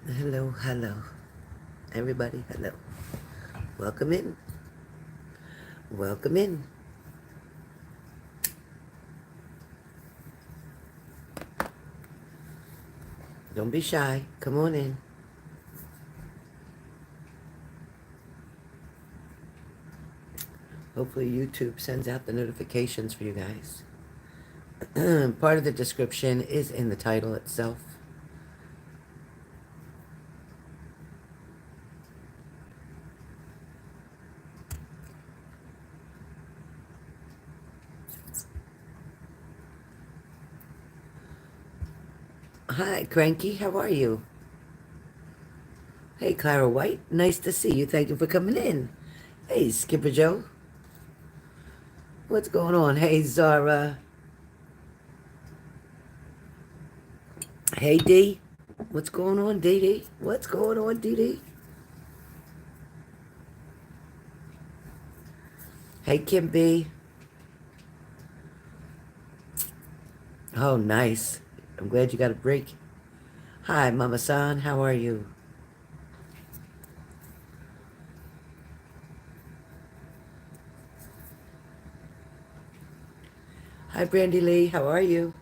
Hello, hello. Everybody, hello. Welcome in. Welcome in. Don't be shy. Come on in. Hopefully YouTube sends out the notifications for you guys. Part of the description is in the title itself. Hi, Cranky. How are you? Hey, Clara White. Nice to see you. Thank you for coming in. Hey, Skipper Joe. What's going on? Hey, Zara. Hey, Dee. What's going on, Dee Dee? What's going on, Dee Dee? Hey, Kim B. Oh, nice. I'm glad you got a break. Hi, Mama San. How are you? Hi, Brandy Lee. How are you?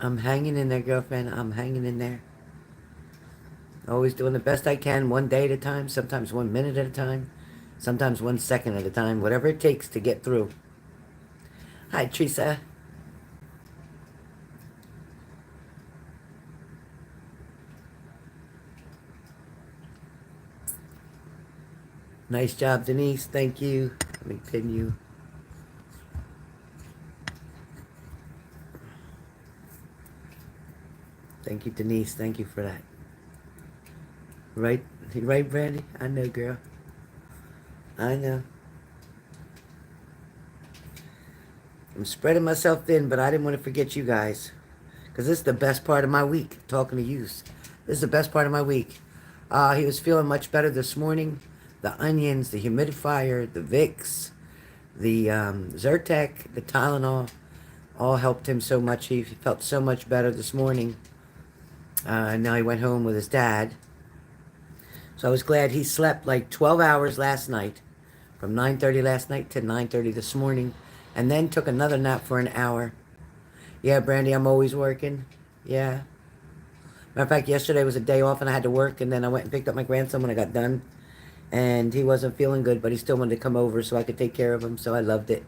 I'm hanging in there, girlfriend. I'm hanging in there. Always doing the best I can, one day at a time, sometimes 1 minute at a time, sometimes 1 second at a time, whatever it takes to get through. Hi, Teresa. Nice job, Denise. Thank you. Let me pin you. Thank you, Denise. Thank you for that. Right, right, Brandy? I know, girl. I know. I'm spreading myself thin, but I didn't want to forget you guys. Because this is the best part of my week, talking to you. This is the best part of my week. He was feeling much better this morning. The onions, the humidifier, the Vicks, the Zyrtec, the Tylenol, all helped him so much. He felt so much better this morning. Now he went home with his dad. So I was glad he slept like 12 hours last night, from 9:30 last night to 9:30 this morning, and then took another nap for an hour. Yeah, Brandy, I'm always working. Yeah. Matter of fact, yesterday was a day off and I had to work, and then I went and picked up my grandson when I got done. And he wasn't feeling good, but he still wanted to come over so I could take care of him, so I loved it.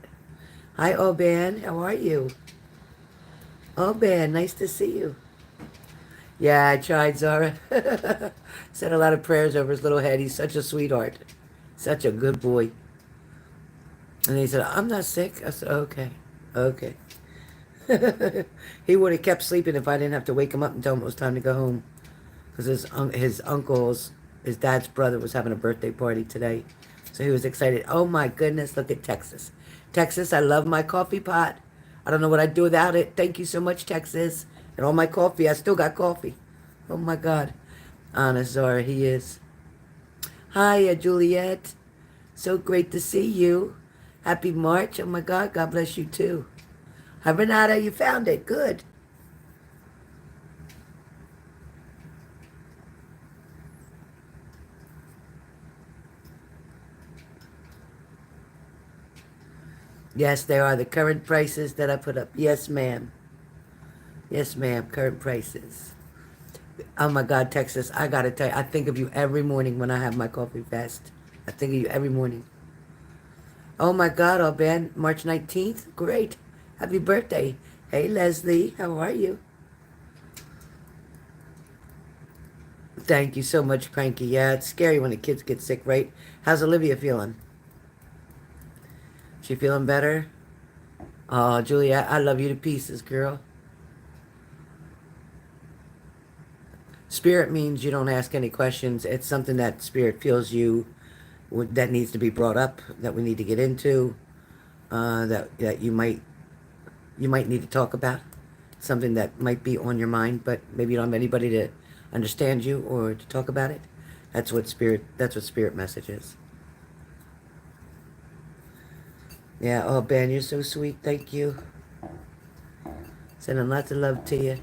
Hi, Oban. How are you? Oban, nice to see you. Yeah, I tried, Zara. Said a lot of prayers over his little head. He's such a sweetheart. Such a good boy. And he said, I'm not sick. I said, okay. Okay. He would have kept sleeping if I didn't have to wake him up and tell him it was time to go home. Because his uncle's, his dad's brother was having a birthday party today. So he was excited. Oh my goodness, look at Texas. Texas, I love my coffee pot. I don't know what I'd do without it. Thank you so much, Texas. And all my coffee, I still got coffee. Oh my God. Honest, Zara, he is. Hi, Juliet. So great to see you. Happy March. Oh my God, God bless you too. Hi, Renata, you found it. Good. Yes, there are the current prices that I put up. Yes, ma'am. Yes, ma'am. Current prices. Oh my God, Texas, I gotta tell you, I think of you every morning when I have my coffee fast. I think of you every morning. Oh my God, oh Ben, March 19th? Great. Happy birthday. Hey, Leslie, how are you? Thank you so much, Cranky. Yeah, it's scary when the kids get sick, right? How's Olivia feeling? She feeling better? Oh, Julia, I love you to pieces, girl. Spirit means you don't ask any questions. It's something that Spirit feels you that needs to be brought up, that we need to get into, that you might need to talk about. something that might be on your mind, but maybe you don't have anybody to understand you or to talk about it. That's what spirit message is. Yeah, oh Ben, you're so sweet. Thank you. Sending lots of love to you.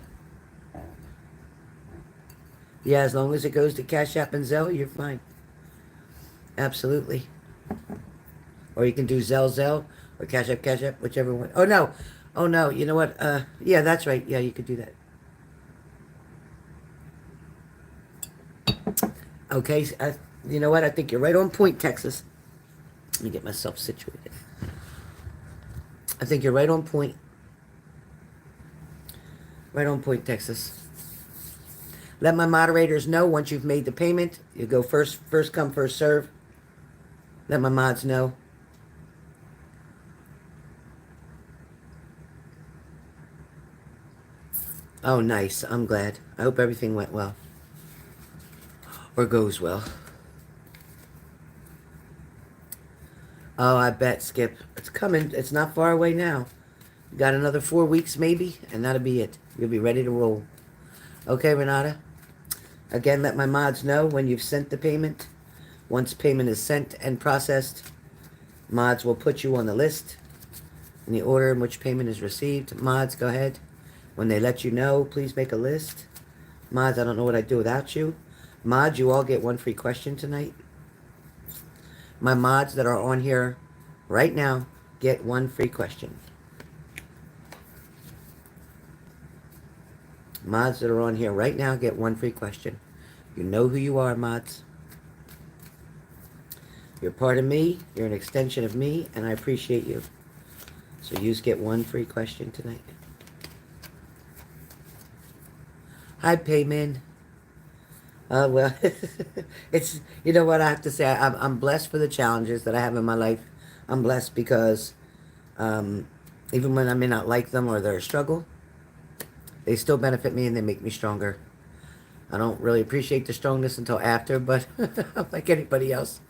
Yeah, as long as it goes to Cash App and Zelle, you're fine. Absolutely. Or you can do Zelle, or Cash App, whichever one. Oh no. Oh no, you know what? Yeah, that's right. Yeah, you could do that. Okay, you know what? I think you're right on point, Texas. Let me get myself situated. I think you're right on point. Right on point, Texas. Let my moderators know once you've made the payment. You go first come, first serve. Let my mods know. Oh, nice. I'm glad. I hope everything went well. Or goes well. Oh, I bet, Skip. It's coming. It's not far away now. Got another 4 weeks maybe, and that'll be it. You'll be ready to roll. Okay, Renata? Again, let my mods know when you've sent the payment. Once payment is sent and processed, mods will put you on the list in the order in which payment is received. Mods, go ahead. When they let you know, please make a list. Mods, I don't know what I'd do without you. Mods, you all get one free question tonight. My mods that are on here right now get one free question. Mods that are on here right now get one free question. You know who you are, mods. You're part of me. You're an extension of me, and I appreciate you. So you just get one free question tonight. Hi, Payman. Well, it's, you know what I have to say, I'm blessed for the challenges that I have in my life. I'm blessed because even when I may not like them or they're a struggle, they still benefit me and they make me stronger. I don't really appreciate the strongness until after, but I'm like anybody else.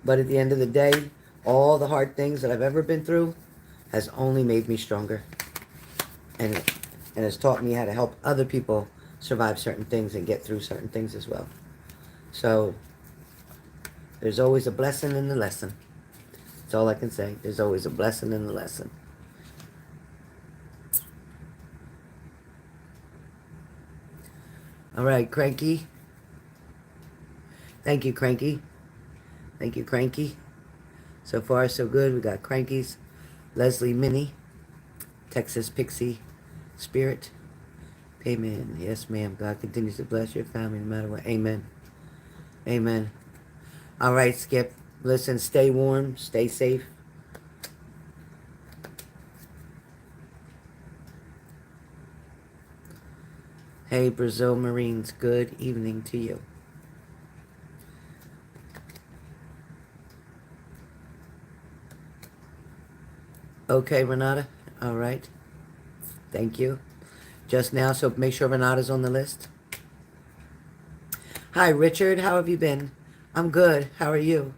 But at the end of the day, all the hard things that I've ever been through has only made me stronger. And has taught me how to help other people survive certain things and get through certain things as well. So there's always a blessing in the lesson. That's all I can say. There's always a blessing in the lesson. All right, Cranky. Thank you, Cranky. Thank you, Cranky. So far, so good. We got Crankies, Leslie Minnie, Texas Pixie Spirit. Amen. Yes, ma'am. God continues to bless your family no matter what. Amen. Amen. All right, Skip. Listen, stay warm. Stay safe. Hey, Brazil Marines. Good evening to you. Okay, Renata. All right. Thank you. Just now, so make sure Renata's on the list. Hi, Richard. How have you been? I'm good. How are you?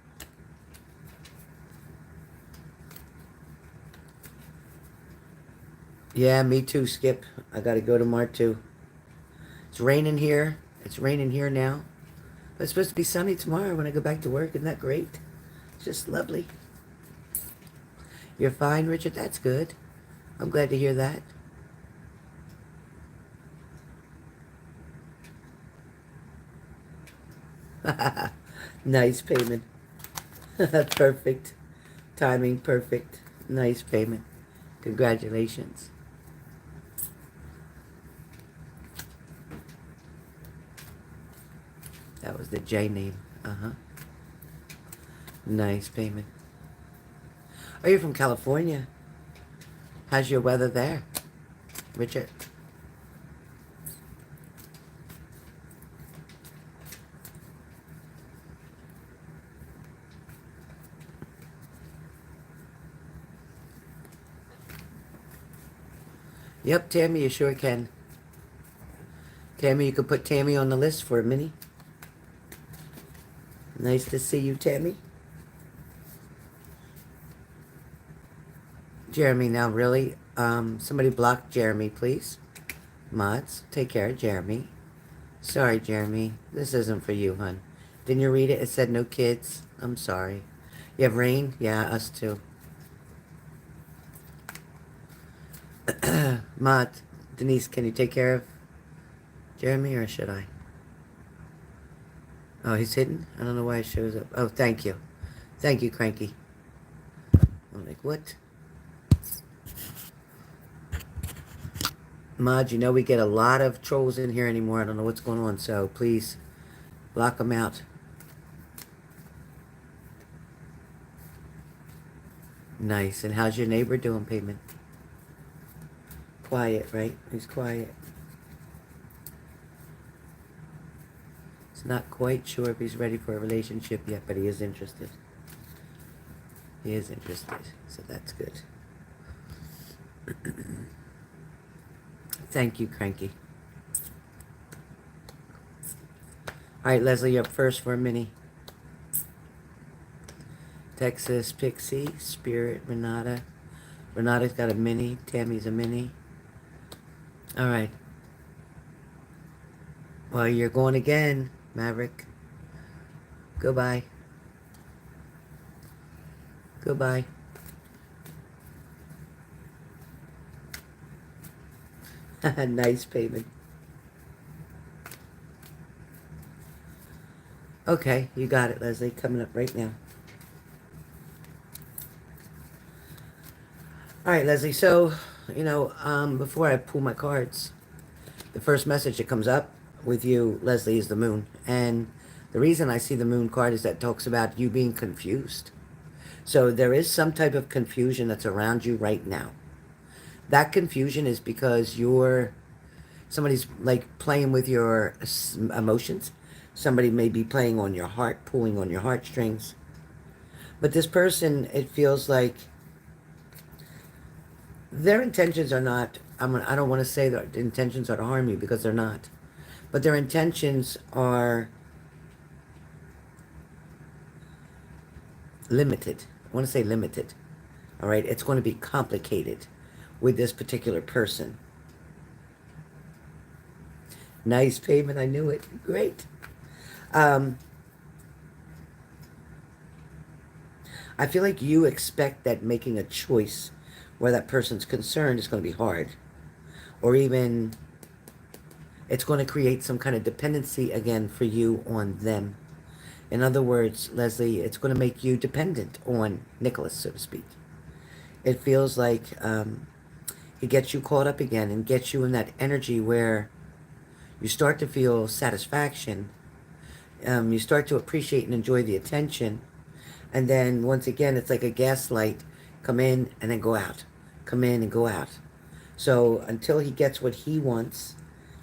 Yeah, me too, Skip. I got to go tomorrow, too. It's raining here. It's raining here now. But it's supposed to be sunny tomorrow when I go back to work. Isn't that great? It's just lovely. You're fine, Richard? That's good. I'm glad to hear that. Nice payment. Perfect. Timing perfect. Nice payment. Congratulations. That was the J name. Uh-huh. Nice payment. Oh, you're from California. How's your weather there, Richard? Yep, Tammy, you sure can. Tammy, you could put Tammy on the list for a mini. Nice to see you, Tammy. Jeremy, now really? Somebody block Jeremy, please. Mods, take care of Jeremy. Sorry, Jeremy. This isn't for you, hon. Didn't you read it? It said no kids. I'm sorry. You have rain? Yeah, us too. Mod, Denise, can you take care of Jeremy, or should I? Oh, he's hidden? I don't know why it shows up. Oh, thank you. Thank you, Cranky. I'm like, what? Mod, you know we get a lot of trolls in here anymore. I don't know what's going on, so please block them out. Nice. And how's your neighbor doing, Payment? Quiet, right? He's quiet. He's not quite sure if he's ready for a relationship yet, but he is interested. He is interested, so that's good. Thank you, Cranky. All right, Leslie, you're up first for a mini. Texas, Pixie, Spirit, Renata. Renata's got a mini. Tammy's a mini. All right. Well, you're going again, Maverick. Goodbye. Goodbye. Nice, Payment. Okay, you got it, Leslie. Coming up right now. All right, Leslie. So, before I pull my cards, the first message that comes up with you, Leslie, is the moon. And the reason I see the moon card is that it talks about you being confused. So there is some type of confusion that's around you right now. That confusion is because somebody's like playing with your emotions. Somebody may be playing on your heart, pulling on your heartstrings. But this person, it feels like their intentions are not, I don't want to say that intentions are to harm you, because they're not. But their intentions are limited. I want to say limited. All right? It's going to be complicated with this particular person. Nice, Payment. I knew it. Great. I feel like you expect that making a choice where that person's concerned is going to be hard. Or even it's going to create some kind of dependency again for you on them. In other words, Leslie, it's going to make you dependent on Nicholas, so to speak. It feels like he gets you caught up again and gets you in that energy where you start to feel satisfaction. You start to appreciate and enjoy the attention. And then once again, it's like a gaslight. Come in and then go out. Come in and go out. So until he gets what he wants,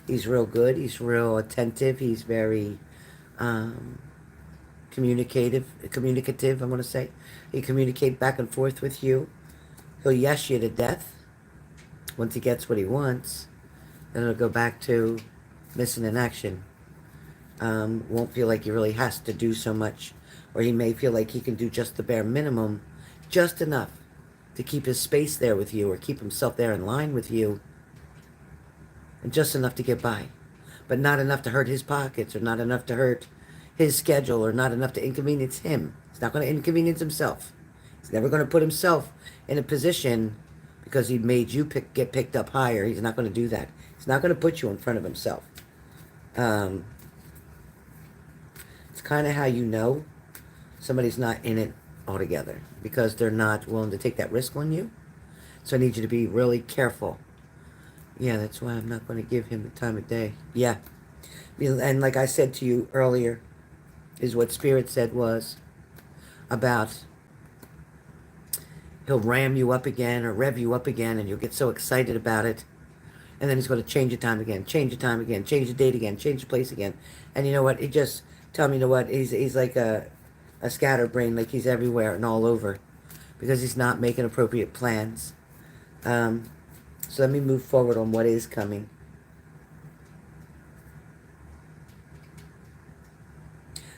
he's real good. He's real attentive. He's very communicative, I want to say. He communicates back and forth with you. He'll yes you to death. Once he gets what he wants, then it'll go back to missing in action. Won't feel like he really has to do so much. Or he may feel like he can do just the bare minimum, just enough to keep his space there with you, or keep himself there in line with you, and just enough to get by. But not enough to hurt his pockets, or not enough to hurt his schedule, or not enough to inconvenience him. He's not going to inconvenience himself. He's never going to put himself in a position because he made you get picked up higher. He's not going to do that. He's not going to put you in front of himself. It's kind of how you know somebody's not in it altogether, because they're not willing to take that risk on you. So I need you to be really careful. Yeah, that's why I'm not going to give him the time of day. Yeah. And like I said to you earlier, is what Spirit said was about he'll ram you up again or rev you up again, and you'll get so excited about it. And then he's going to change the time again, change the time again, change the date again, change the place again. And you know what? He just, tell me, you know what? He's like a scatterbrain, like he's everywhere and all over, because he's not making appropriate plans. So let me move forward on what is coming.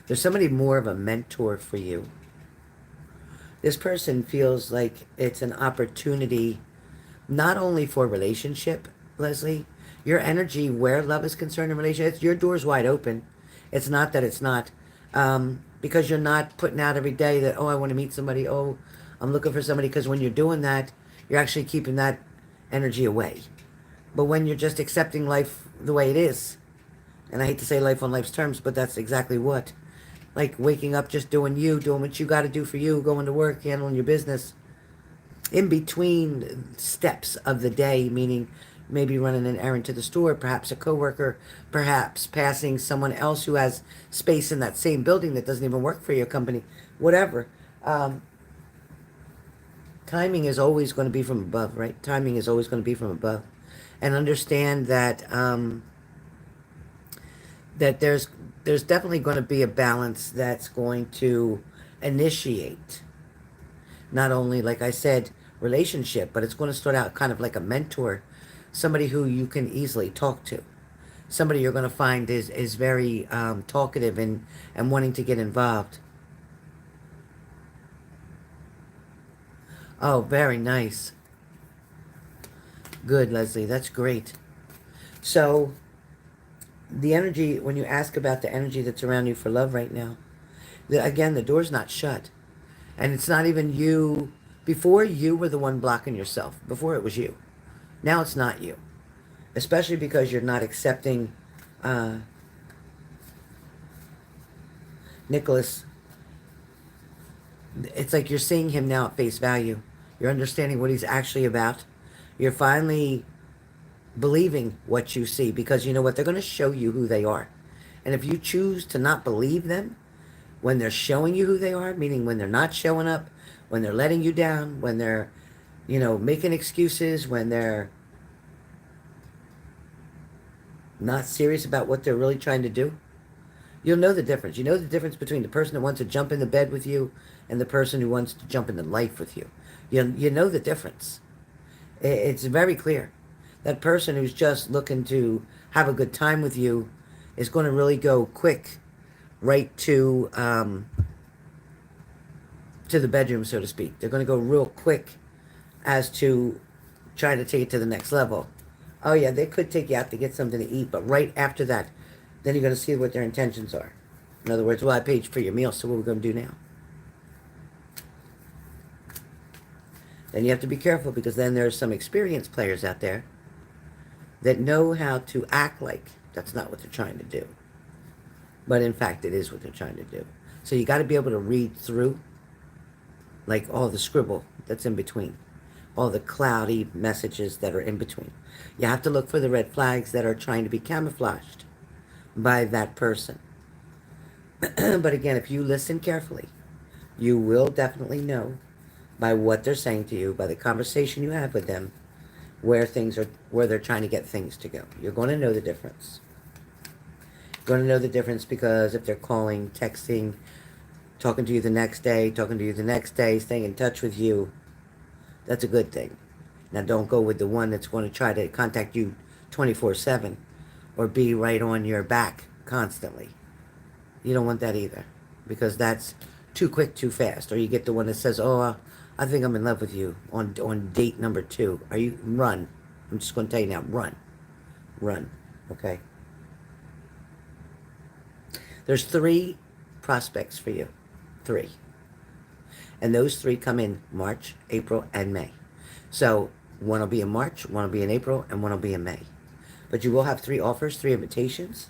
There's somebody more of a mentor for you. This person feels like it's an opportunity not only for relationship, Leslie. Your energy, where love is concerned in relationships, your door's wide open. It's not that it's not. Because you're not putting out every day that, oh, I want to meet somebody. Oh, I'm looking for somebody. Because when you're doing that, you're actually keeping that energy away. But when you're just accepting life the way it is, and I hate to say life on life's terms, but that's exactly what. Like waking up, just doing you, doing what you got to do for you, going to work, handling your business. In between steps of the day, meaning maybe running an errand to the store, perhaps a coworker, perhaps passing someone else who has space in that same building that doesn't even work for your company, whatever. Um, Timing is always going to be from above, right? Timing is always going to be from above. And understand that that there's definitely going to be a balance that's going to initiate not only, like I said, relationship, but it's going to start out kind of like a mentor, somebody who you can easily talk to, somebody you're going to find is very talkative and wanting to get involved. Oh, very nice. Good, Leslie. That's great. So the energy, when you ask about the energy that's around you for love right now, again, the door's not shut. And it's not even you. Before, you were the one blocking yourself. Before, it was you. Now it's not you. Especially because you're not accepting Nicholas. It's like you're seeing him now at face value. You're understanding what he's actually about. You're finally believing what you see, because you know what? They're going to show you who they are. And if you choose to not believe them when they're showing you who they are, meaning when they're not showing up, when they're letting you down, when they're, making excuses, when they're not serious about what they're really trying to do, you'll know the difference. You know the difference between the person that wants to jump in the bed with you and the person who wants to jump into life with you. You know the difference. It's very clear. That person who's just looking to have a good time with you is going to really go quick right to the bedroom, so to speak. They're going to go real quick as to trying to take it to the next level. Oh yeah, they could take you out to get something to eat, but right after that, then you're going to see what their intentions are. In other words, well, I paid for your meal, so what are we going to do now? Then you have to be careful, because then there's some experienced players out there that know how to act like that's not what they're trying to do. But in fact, it is what they're trying to do. So you got to be able to read through, like, all the scribble that's in between, all the cloudy messages that are in between. You have to look for the red flags that are trying to be camouflaged by that person. But again, if you listen carefully, you will definitely know by what they're saying to you, by the conversation you have with them, where they're trying to get things to go. You're going to know the difference. You're going to know the difference, because if they're calling, texting, talking to you the next day, staying in touch with you, that's a good thing. Now, don't go with the one that's going to try to contact you 24/7 or be right on your back constantly. You don't want that either, because that's too quick, too fast. Or you get the one that says, oh, I think I'm in love with you on date number 2. Run. I'm just going to tell you now, run. Run, okay? There's 3 prospects for you. 3. And those 3 come in March, April, and May. So one will be in March, one will be in April, and one will be in May. But you will have 3 offers, 3 invitations.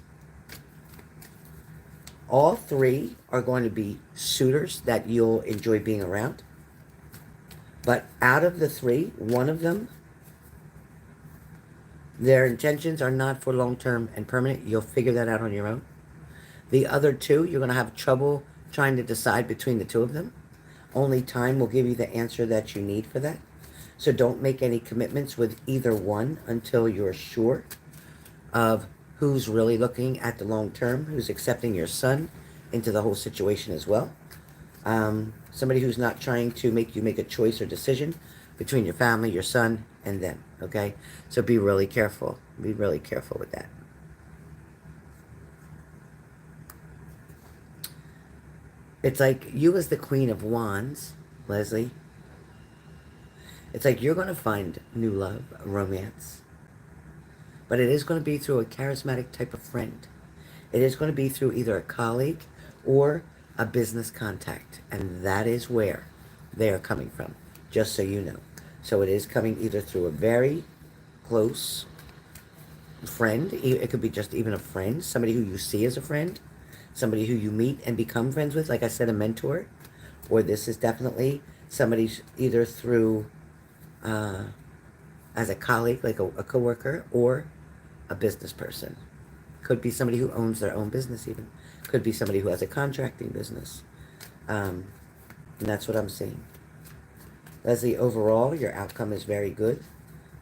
All 3 are going to be suitors that you'll enjoy being around. But out of the 3, one of them, their intentions are not for long-term and permanent. You'll figure that out on your own. The other 2, you're going to have trouble trying to decide between the 2 of them. Only time will give you the answer that you need for that. So don't make any commitments with either one until you're sure of who's really looking at the long term, who's accepting your son into the whole situation as well. Somebody who's not trying to make you make a choice or decision between your family, your son, and them, okay? So be really careful. Be really careful with that. It's like you as the Queen of Wands, Leslie. It's like you're going to find new love, romance. But it is going to be through a charismatic type of friend. It is going to be through either a colleague or a business contact. And that is where they are coming from, just so you know. So it is coming either through a very close friend. It could be just even a friend, somebody who you see as a friend, somebody who you meet and become friends with, like I said, a mentor. Or this is definitely somebody either through as a colleague, like a coworker, or a business person. Could be somebody who owns their own business even. Could be somebody who has a contracting business. And that's what I'm seeing. Leslie, overall, your outcome is very good.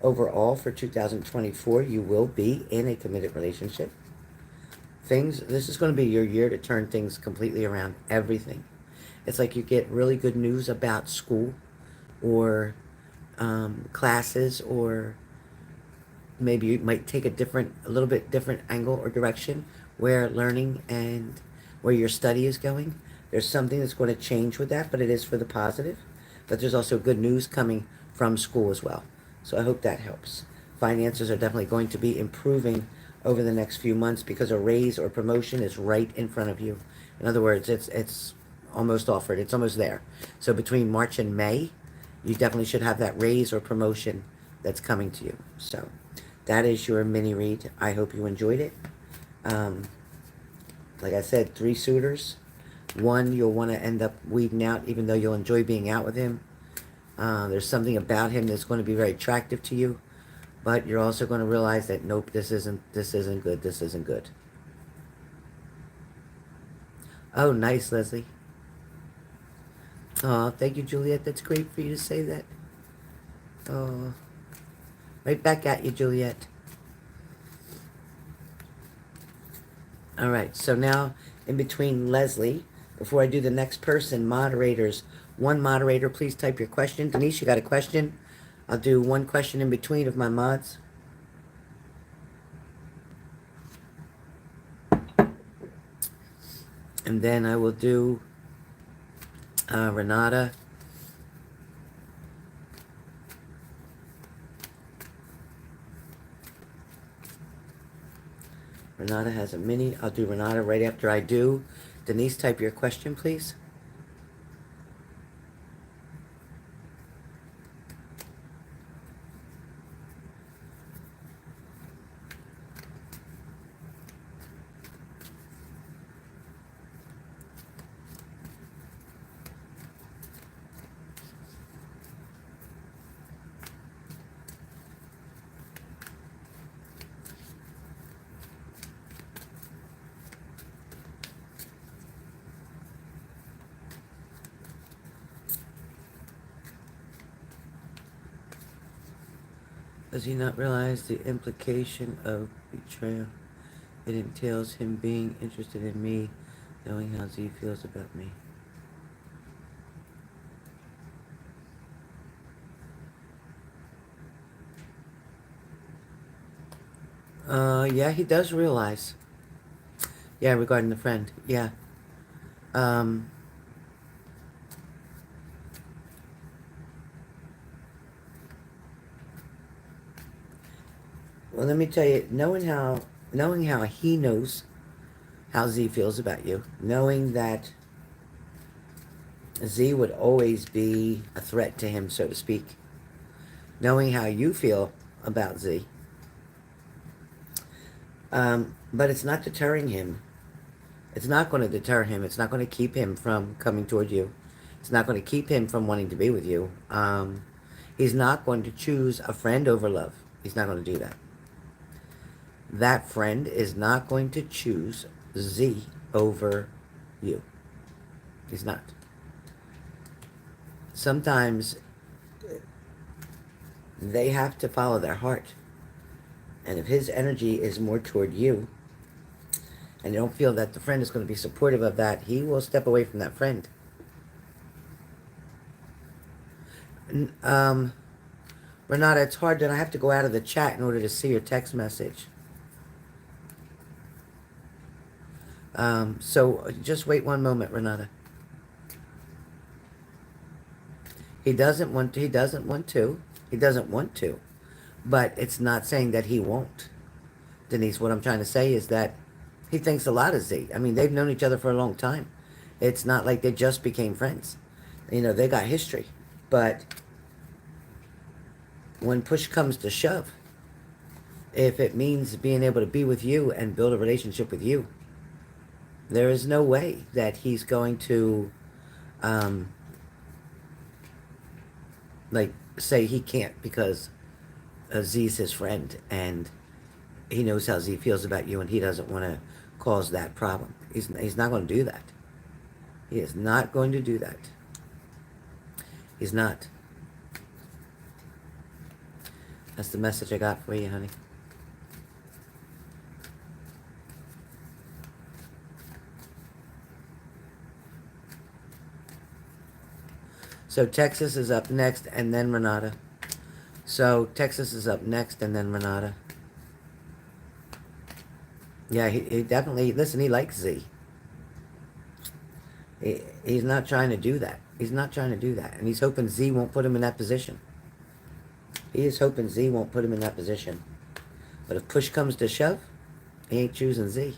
Overall, for 2024, you will be in a committed relationship. This is going to be your year to turn things completely around. Everything. It's like you get really good news about school or classes, or maybe you might take a little bit different angle or direction where learning and where your study is going. There's something that's going to change with that, but it is for the positive. But there's also good news coming from school as well. So I hope that helps. Finances are definitely going to be improving over the next few months because a raise or promotion is right in front of you. In other words, it's almost offered. It's almost there. So between March and May, you definitely should have that raise or promotion that's coming to you. So that is your mini read. I hope you enjoyed it. Like I said, 3 suitors. 1 you'll want to end up weeding out, even though you'll enjoy being out with him. There's something about him that's going to be very attractive to you, but you're also going to realize that nope, this isn't good. This isn't good. Oh, nice, Leslie. Oh, thank you, Juliet. That's great for you to say that. Oh, right back at you, Juliet. All right, so now in between Leslie, before I do the next person, moderators, 1 moderator, please type your question. Denise, you got a question? I'll do 1 question in between of my mods. And then I will do Renata. Renata has a mini. I'll do Renata right after I do. Denise, type your question, please. Does he not realize the implication of betrayal? It entails him being interested in me, knowing how Z feels about me. Yeah, he does realize. Yeah, regarding the friend. Yeah. Well, let me tell you, knowing how he knows how Z feels about you, knowing that Z would always be a threat to him, so to speak, knowing how you feel about Z, but it's not deterring him. It's not going to deter him. It's not going to keep him from coming toward you. It's not going to keep him from wanting to be with you. He's not going to choose a friend over love. He's not going to do that. That friend is not going to choose Z over you. He's not. Sometimes they have to follow their heart. And if his energy is more toward you, and you don't feel that the friend is going to be supportive of that, he will step away from that friend. Renata, it's hard that I have to go out of the chat in order to see your text message. So just wait 1 moment, Renata. He doesn't want to, but it's not saying that he won't. Denise, what I'm trying to say is that he thinks a lot of Z. I mean, they've known each other for a long time. It's not like they just became friends. You know, they got history. But when push comes to shove, if it means being able to be with you and build a relationship with you, there is no way that he's going to, um, like, say he can't because Z's his friend and he knows how Z feels about you and he doesn't want to cause that problem. He's not going to do that. He is not going to do that. He's not. That's the message I got for you, honey. So Texas is up next and then Renata. So Texas is up next and then Renata. Yeah, he definitely, listen, he likes Z. He's not trying to do that. He's not trying to do that. And he's hoping Z won't put him in that position. He is hoping Z won't put him in that position. But if push comes to shove, he ain't choosing Z.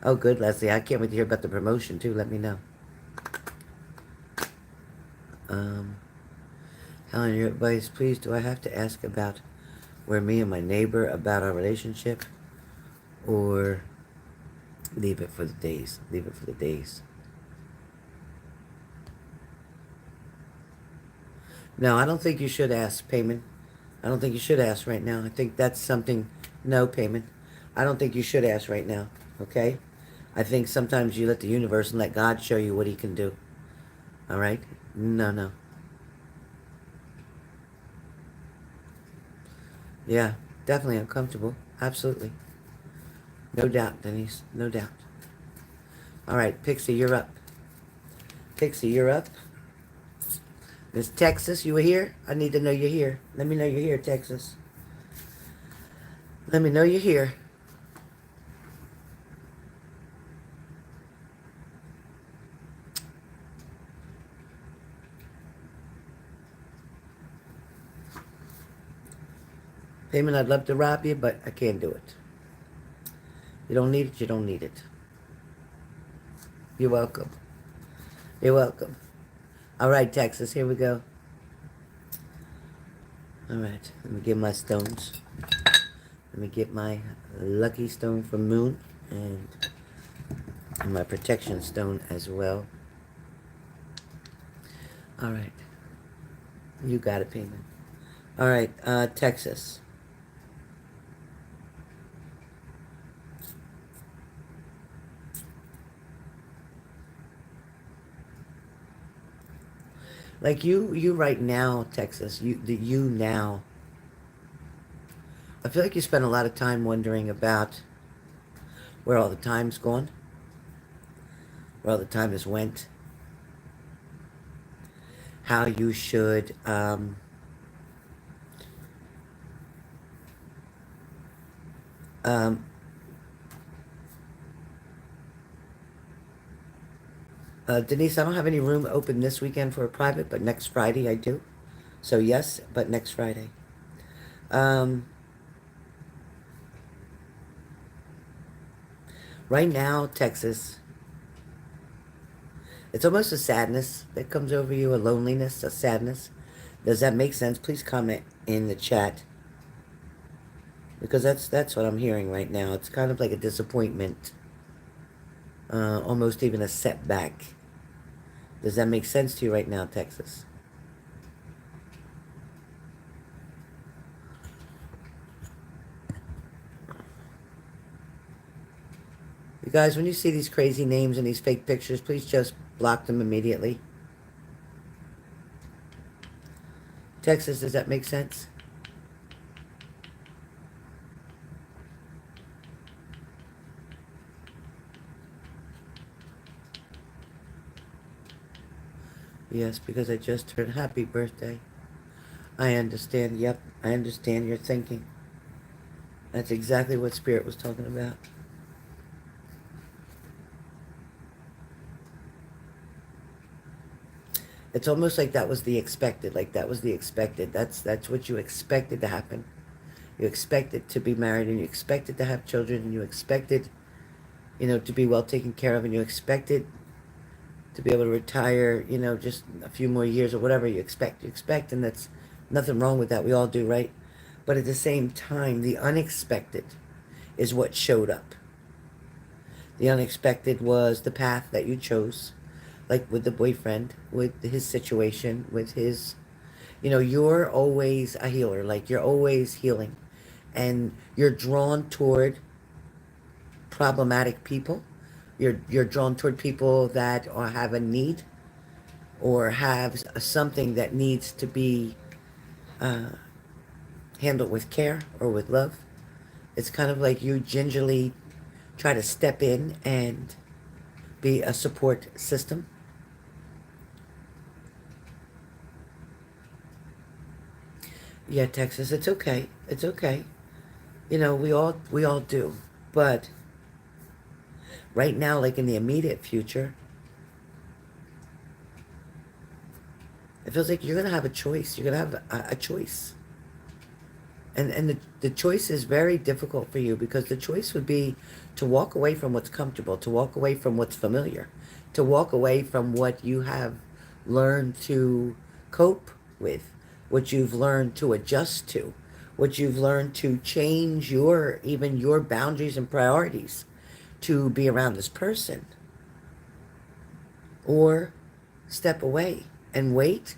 Oh, good, Leslie. I can't wait to hear about the promotion, too. Let me know. Helen, your advice, please. Do I have to ask about where me and my neighbor about our relationship? Or leave it for the days? Leave it for the days. No, I don't think you should ask, Payman. I don't think you should ask right now. I think that's something... No, Payman. I don't think you should ask right now, okay? I think sometimes you let the universe and let God show you what he can do. All right? No. Yeah, definitely uncomfortable. Absolutely. No doubt, Denise. No doubt. All right, Pixie, you're up. Pixie, you're up. Miss Texas, you were here? I need to know you're here. Let me know you're here, Texas. Let me know you're here. Payment, I'd love to rob you, but I can't do it. You don't need it, you don't need it. You're welcome. You're welcome. All right, Texas, here we go. All right, let me get my stones. Let me get my lucky stone from Moon and my protection stone as well. All right. You got it, Payment. All right, Texas. Like you right now, Texas, you now. I feel like you spend a lot of time wondering about where all the time's gone, where all the time has went, how you should Denise, I don't have any room open this weekend for a private, but next Friday I do. So yes, but next Friday. Right now, Texas, it's almost a sadness that comes over you, a loneliness, a sadness. Does that make sense? Please comment in the chat. Because that's what I'm hearing right now. It's kind of like a disappointment. Almost even a setback. Does that make sense to you right now, Texas? You guys, when you see these crazy names and these fake pictures, please just block them immediately. Texas, does that make sense? Yes, because I just turned happy birthday. I understand. Yep, I understand your thinking. That's exactly what Spirit was talking about. It's almost like that was the expected, like that was the expected. That's what you expected to happen. You expected to be married, and you expected to have children, and you expected, to be well taken care of, and you expected to be able to retire, just a few more years or whatever you expect, and that's nothing wrong with that. We all do, right? But at the same time, the unexpected is what showed up. The unexpected was the path that you chose, like with the boyfriend, with his situation, with his, you're always a healer, like you're always healing, and you're drawn toward problematic people. You're drawn toward people that have a need or have something that needs to be uh, handled with care or with love. It's kind of like you gingerly try to step in and be a support system. Yeah, Texas, it's okay. It's okay. We all do. But right now, like in the immediate future, it feels like you're going to have a choice. You're going to have a choice. And the choice is very difficult for you, because the choice would be to walk away from what's comfortable, to walk away from what's familiar, to walk away from what you have learned to cope with, what you've learned to adjust to, what you've learned to change even your boundaries and priorities to be around this person. Or step away and wait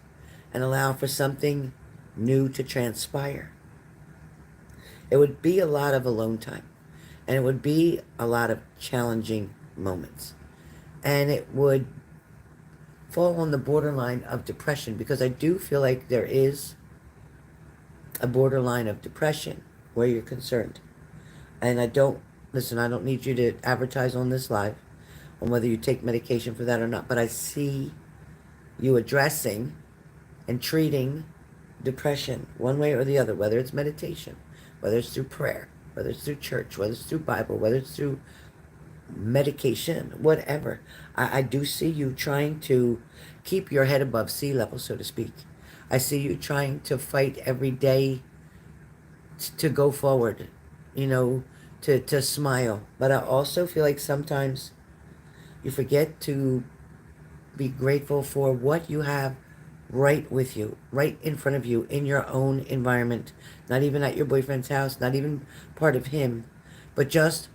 and allow for something new to transpire. It would be a lot of alone time, and it would be a lot of challenging moments, and it would fall on the borderline of depression, because I do feel like there is a borderline of depression where you're concerned. And I don't need you to advertise on this live on whether you take medication for that or not, but I see you addressing and treating depression one way or the other, whether it's meditation, whether it's through prayer, whether it's through church, whether it's through Bible, whether it's through medication, whatever. I do see you trying to keep your head above sea level, so to speak. I see you trying to fight every day to go forward, to smile. But I also feel like sometimes you forget to be grateful for what you have right with you, right in front of you, in your own environment. Not even at your boyfriend's house, not even part of him, but just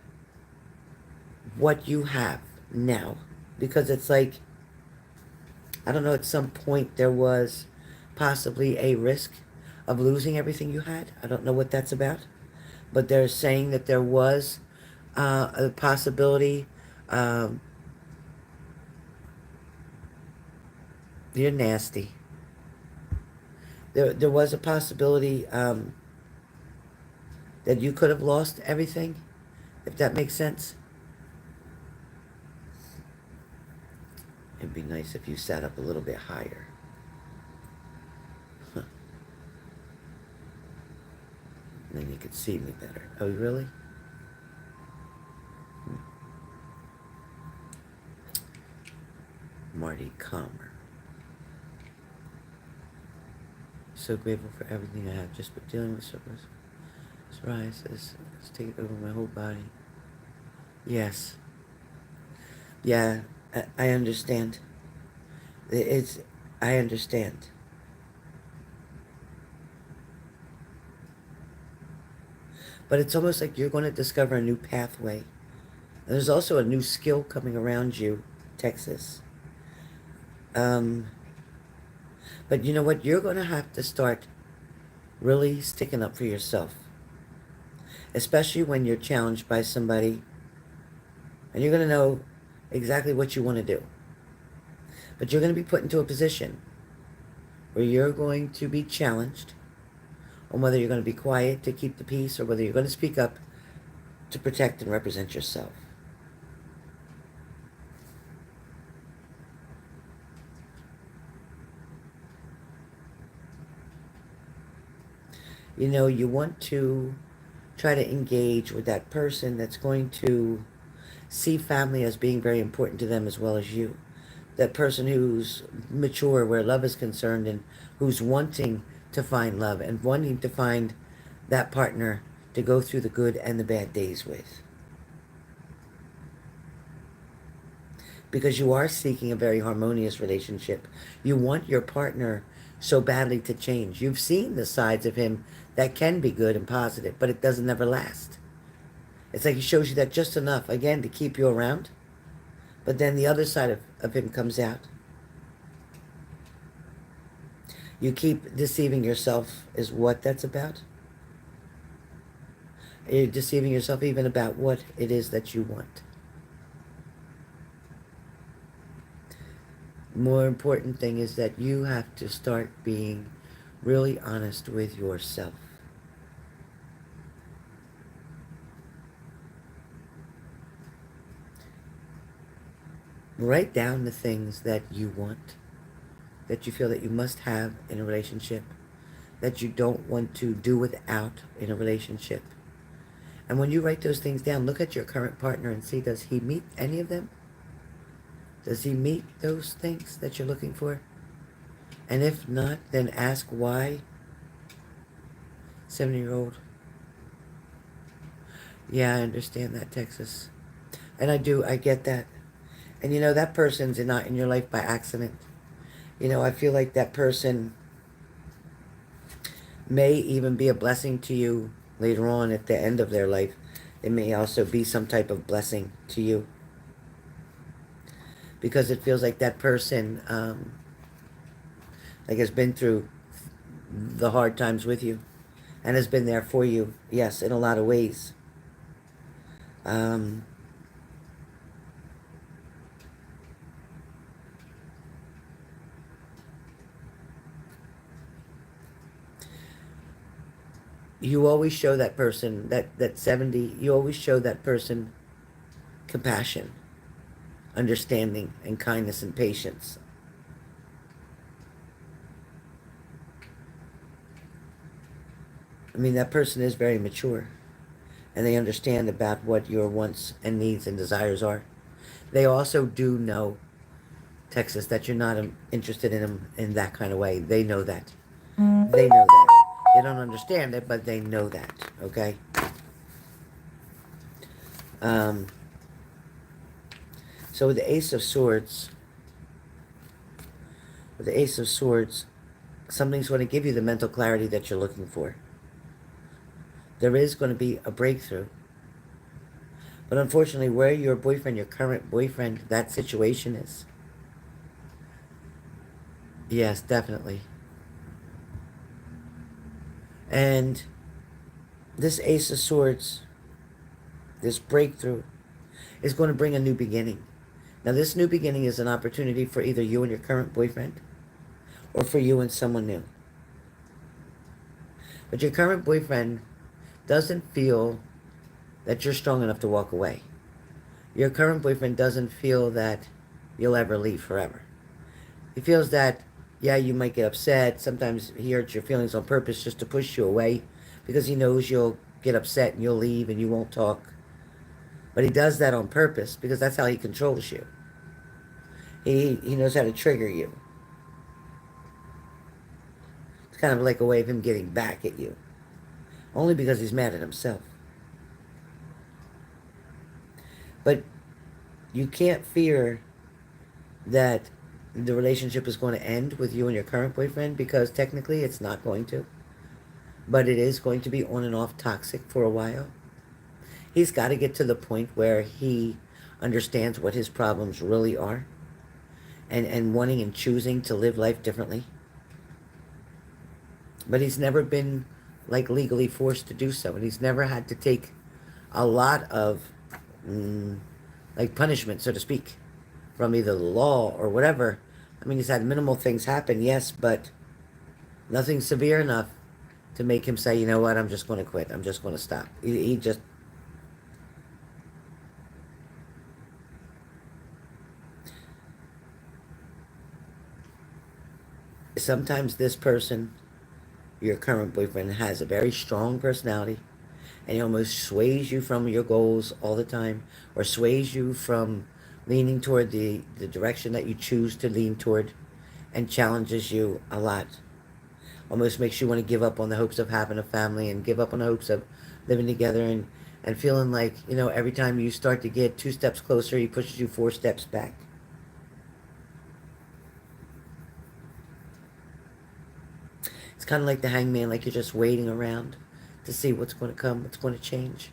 what you have now. Because it's like, I don't know, at some point there was possibly a risk of losing everything you had. I don't know what that's about. But they're saying that there was a possibility. You're nasty. There was a possibility that you could have lost everything, if that makes sense. It'd be nice if you sat up a little bit higher. Huh. And then you could see me better. Oh, really? Marty Calmer. So grateful for everything I have, just for dealing with psoriasis. It's taken over my whole body. Yes. Yeah, I understand. I understand. But it's almost like you're going to discover a new pathway. And there's also a new skill coming around you, Texas. But you know what? You're going to have to start really sticking up for yourself. Especially when you're challenged by somebody. And you're going to know exactly what you want to do. But you're going to be put into a position where you're going to be challenged on whether you're going to be quiet to keep the peace, or whether you're going to speak up to protect and represent yourself. You want to try to engage with that person that's going to see family as being very important to them as well as you. That person who's mature where love is concerned, and who's wanting to find love and wanting to find that partner to go through the good and the bad days with. Because you are seeking a very harmonious relationship. You want your partner so badly to change. You've seen the sides of him that can be good and positive, but it doesn't ever last. It's like he shows you that just enough, again, to keep you around. But then the other side of him comes out. You keep deceiving yourself is what that's about. You're deceiving yourself even about what it is that you want. More important thing is that you have to start being really honest with yourself. Write down the things that you want, that you feel that you must have in a relationship, that you don't want to do without in a relationship. And when you write those things down, look at your current partner and see, does he meet any of them? Does he meet those things that you're looking for? And if not, then ask why. 70-year-old. Yeah, I understand that, Texas. And I do, I get that. And you know, that person's not in your life by accident. You know, I feel like that person may even be a blessing to you later on at the end of their life. It may also be some type of blessing to you. Because it feels like that person like has been through the hard times with you and has been there for you, yes, in a lot of ways. You always show that person, that 70, you always show that person compassion, understanding, and kindness and patience. I mean, that person is very mature, and they understand about what your wants and needs and desires are. They also do know, Texas, that you're not interested in them in that kind of way. They know that. They know that. They don't understand it, but they know that, okay? So with the Ace of Swords, something's going to give you the mental clarity that you're looking for. There is going to be a breakthrough. But unfortunately, where your boyfriend, your current boyfriend, that situation is. Yes, definitely. And this Ace of Swords, this breakthrough, is going to bring a new beginning. Now, this new beginning is an opportunity for either you and your current boyfriend or for you and someone new. But your current boyfriend doesn't feel that you're strong enough to walk away. Your current boyfriend doesn't feel that you'll ever leave forever. He feels that, yeah, you might get upset. Sometimes he hurts your feelings on purpose just to push you away because he knows you'll get upset and you'll leave and you won't talk. But he does that on purpose because that's how he controls you. He knows how to trigger you. It's kind of like a way of him getting back at you. Only because he's mad at himself. But you can't fear that the relationship is going to end with you and your current boyfriend, because technically it's not going to. But it is going to be on and off toxic for a while. He's got to get to the point where he understands what his problems really are, and wanting and choosing to live life differently. But he's never been like legally forced to do so, and he's never had to take a lot of like punishment, so to speak, from either the law or whatever. I mean, he's had minimal things happen, yes, but nothing severe enough to make him say, you know what, I'm just going to quit. I'm just going to stop. He just... Sometimes this person, your current boyfriend, has a very strong personality, and he almost sways you from your goals all the time, or sways you from leaning toward the direction that you choose to lean toward, and challenges you a lot. Almost makes you want to give up on the hopes of having a family and give up on the hopes of living together, and feeling like, every time you start to get 2 steps closer, he pushes you 4 steps back. It's kind of like the hangman, like you're just waiting around to see what's going to come, what's going to change.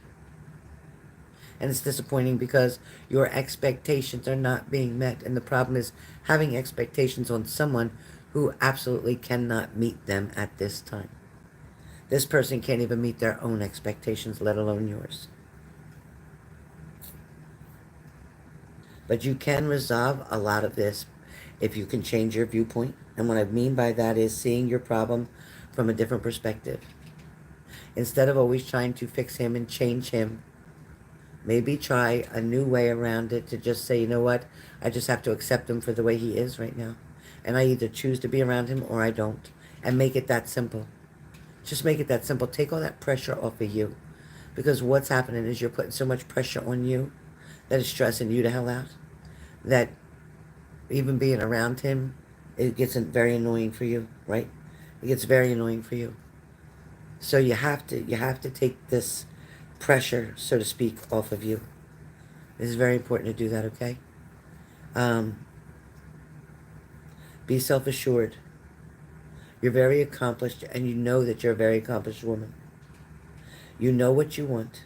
And it's disappointing because your expectations are not being met. And the problem is having expectations on someone who absolutely cannot meet them at this time. This person can't even meet their own expectations, let alone yours. But you can resolve a lot of this if you can change your viewpoint. And what I mean by that is seeing your problem from a different perspective. Instead of always trying to fix him and change him, maybe try a new way around it to just say, you know what, I just have to accept him for the way he is right now. And I either choose to be around him or I don't. And make it that simple. Just make it that simple. Take all that pressure off of you. Because what's happening is you're putting so much pressure on you that is stressing you the hell out. That even being around him, it gets very annoying for you, right? It gets very annoying for you. So you have to take this pressure, so to speak, off of you. It is very important to do that, okay? Be self-assured. You're very accomplished, and you know that you're a very accomplished woman. You know what you want.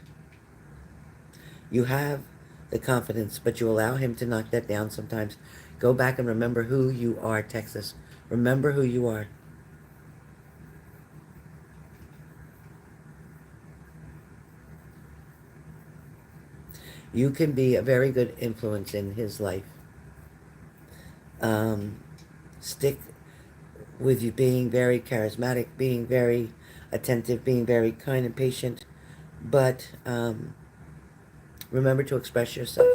You have the confidence, but you allow him to knock that down sometimes. Go back and remember who you are, Texas. Remember who you are. You can be a very good influence in his life. Stick with you being very charismatic, being very attentive, being very kind and patient. But remember to express yourself,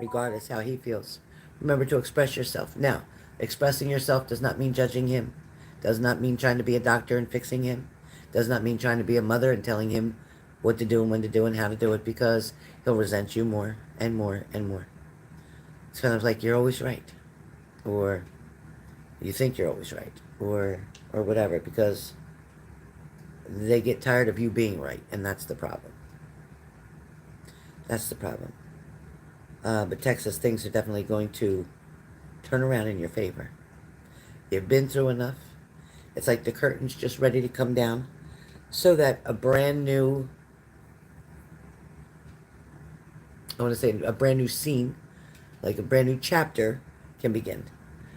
regardless how he feels. Remember to express yourself. Now, expressing yourself does not mean judging him. Does not mean trying to be a doctor and fixing him. Does not mean trying to be a mother and telling him what to do and when to do and how to do it, because he'll resent you more and more and more. It's kind of like you're always right, or you think you're always right, or whatever, because they get tired of you being right, and that's the problem. That's the problem. But Texas, things are definitely going to turn around in your favor. You've been through enough. It's like the curtain's just ready to come down so that a brand new, I want to say a brand new scene, like a brand new chapter, can begin.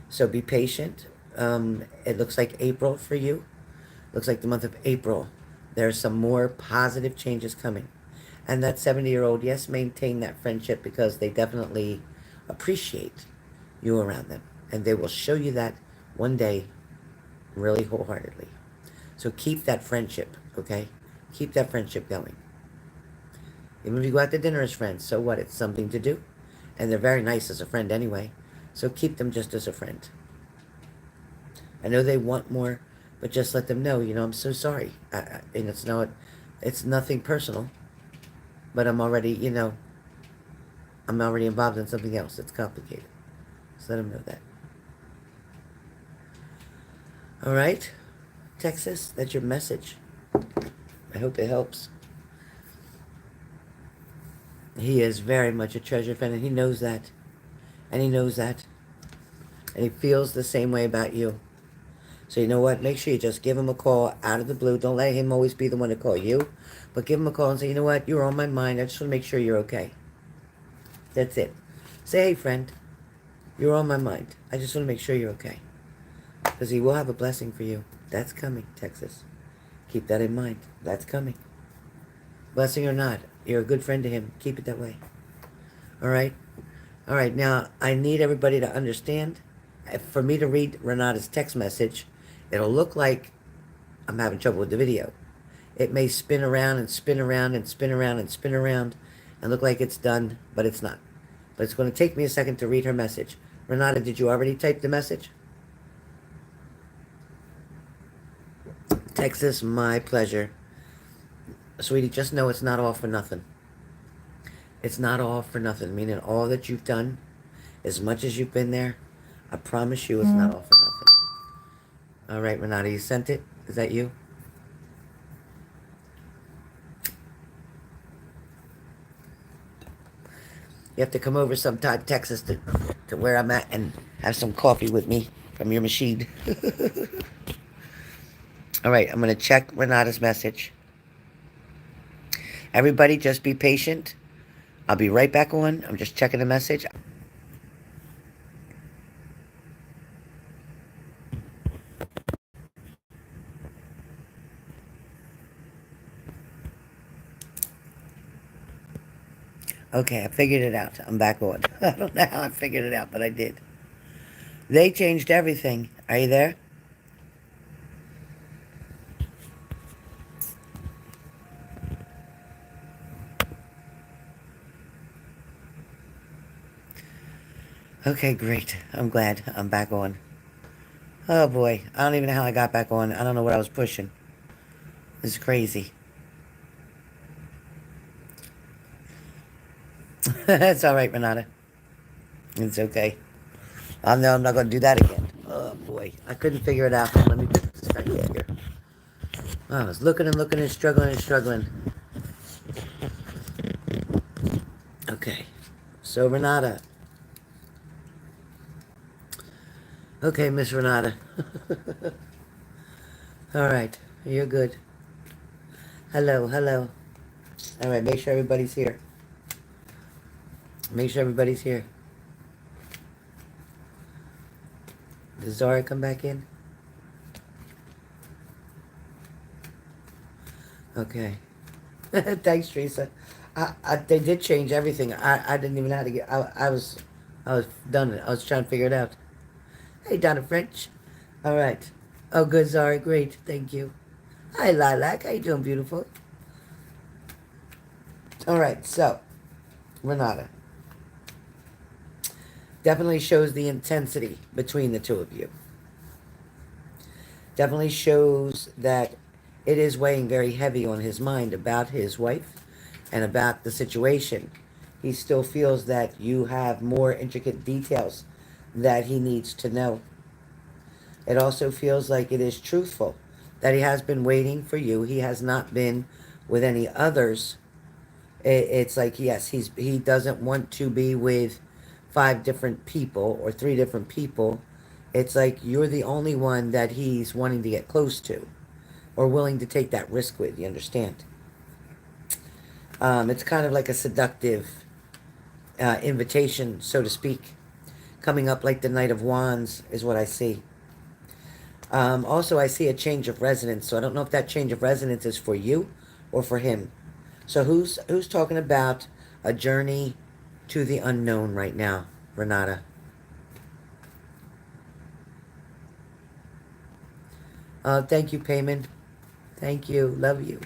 So be patient. It looks like April for you. Looks like the month of April. There's some more positive changes coming. And that 70-year-old, yes, maintain that friendship, because they definitely appreciate you around them. And they will show you that one day really wholeheartedly. So keep that friendship, okay? Keep that friendship going. Even if you go out to dinner as friends, so what? It's something to do. And they're very nice as a friend anyway. So keep them just as a friend. I know they want more, but just let them know, I'm so sorry. And it's nothing personal. But I'm already, I'm already involved in something else that's complicated. So let them know that. All right, Texas, that's your message. I hope it helps. He is very much a treasure friend, and he knows that. And he knows that. And he feels the same way about you. So you know what? Make sure you just give him a call out of the blue. Don't let him always be the one to call you. But give him a call and say, you know what? You're on my mind. I just want to make sure you're okay. That's it. Say, hey, friend, you're on my mind. I just want to make sure you're okay. Because he will have a blessing for you. That's coming, Texas. Keep that in mind. That's coming. Blessing or not, you're a good friend to him. Keep it that way. All right? All right, now, I need everybody to understand. For me to read Renata's text message, it'll look like I'm having trouble with the video. It may spin around and spin around and spin around and spin around and look like it's done, but it's not. But it's going to take me a second to read her message. Renata, did you already type the message? Texas, my pleasure. Sweetie, just know it's not all for nothing. It's not all for nothing, meaning all that you've done, as much as you've been there, I promise you it's not all for nothing. All right, Renata, you sent it? Is that you? You have to come over sometime, Texas, to where I'm at and have some coffee with me from your machine. All right, I'm going to check Renata's message. Everybody, just be patient. I'll be right back on. I'm just checking the message. Okay, I figured it out. I'm back on. I don't know how I figured it out, but I did. They changed everything. Are you there? Okay, great. I'm glad I'm back on. Oh boy, I don't even know how I got back on. I don't know what I was pushing. This is crazy. That's all right, Renata. It's okay. I know I'm not going to do that again. Oh boy, I couldn't figure it out. Let me put this back here. I was looking and looking and struggling and struggling. Okay, so Renata. Okay, Miss Renata. All right, you're good. Hello, hello. All right, make sure everybody's here. Make sure everybody's here. Does Zara come back in? Okay. Thanks, Teresa. They did change everything. I didn't even know how to get. I was done. I was trying to figure it out. Hey, Donna French. All right. Oh, good, Zara. Great. Thank you. Hi, Lilac. How you doing, beautiful? All right. So, Renata definitely shows the intensity between the two of you. Definitely shows that it is weighing very heavy on his mind about his wife and about the situation. He still feels that you have more intricate details that he needs to know. It also feels like it is truthful that he has been waiting for you. He has not been with any others. It's like, yes, he doesn't want to be with 5 different people or 3 different people. It's like you're the only one that he's wanting to get close to or willing to take that risk with, you understand? It's kind of like a seductive invitation, so to speak, coming up like the Knight of Wands is what I see. Also, I see a change of residence, so I don't know if that change of residence is for you or for him. So who's talking about a journey to the unknown right now, Renata? Thank you, Payman. Thank you. Love you.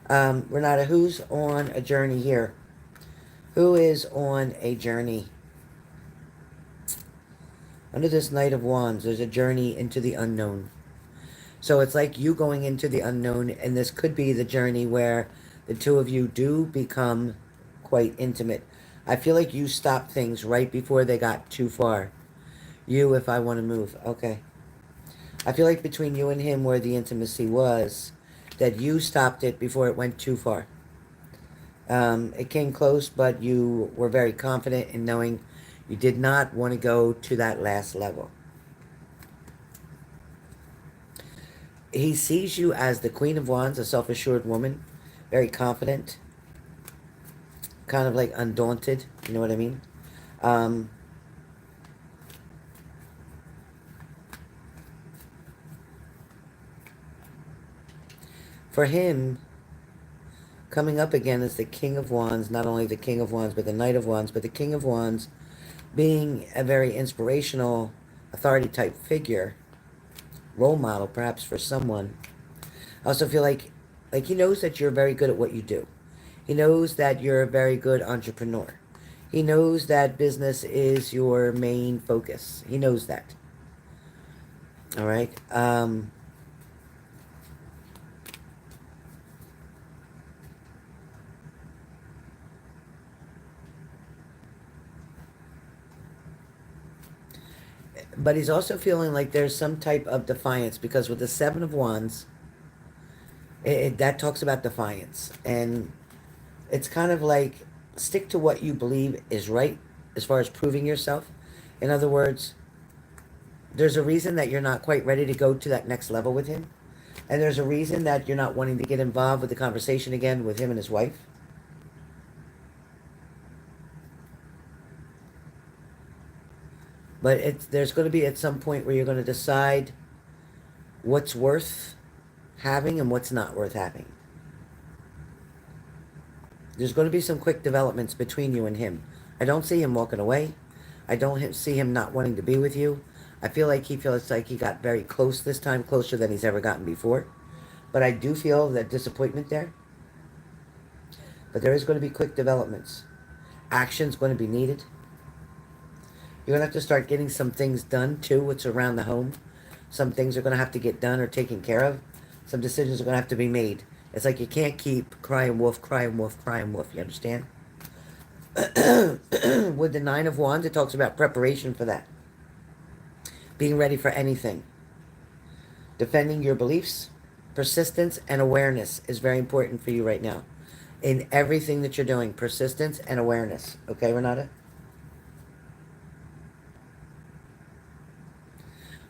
Renata, who's on a journey here? Who is on a journey? Under this Knight of Wands, there's a journey into the unknown. So it's like you going into the unknown, and this could be the journey where the two of you do become quite intimate. I feel like you stopped things right before they got too far. You, if I want to move. Okay. I feel like between you and him where the intimacy was, that you stopped it before it went too far. It came close, but you were very confident in knowing you did not want to go to that last level. He sees you as the Queen of Wands, a self-assured woman, very confident, kind of like undaunted, you know what I mean? For him, coming up again is the King of Wands, not only the King of Wands, but the Knight of Wands, but the King of Wands being a very inspirational, authority type figure, role model perhaps for someone. I also feel like he knows that you're very good at what you do. He knows that you're a very good entrepreneur. He knows that business is your main focus. He knows that. All right. But he's also feeling like there's some type of defiance, because with the Seven of Wands, that talks about defiance. And it's kind of like, stick to what you believe is right as far as proving yourself. In other words, there's a reason that you're not quite ready to go to that next level with him. And there's a reason that you're not wanting to get involved with the conversation again with him and his wife. But there's going to be at some point where you're going to decide what's worth having and what's not worth having. There's going to be some quick developments between you and him. I don't see him walking away. I don't see him not wanting to be with you. I feel like he feels like he got very close this time, closer than he's ever gotten before. But I do feel that disappointment there. But there is going to be quick developments. Action's going to be needed. You're going to have to start getting some things done, too, what's around the home. Some things are going to have to get done or taken care of. Some decisions are going to have to be made. It's like you can't keep crying wolf, crying wolf, crying wolf. You understand? With the Nine of Wands, it talks about preparation for that. Being ready for anything. Defending your beliefs. Persistence and awareness is very important for you right now. In everything that you're doing, persistence and awareness. Okay, Renata?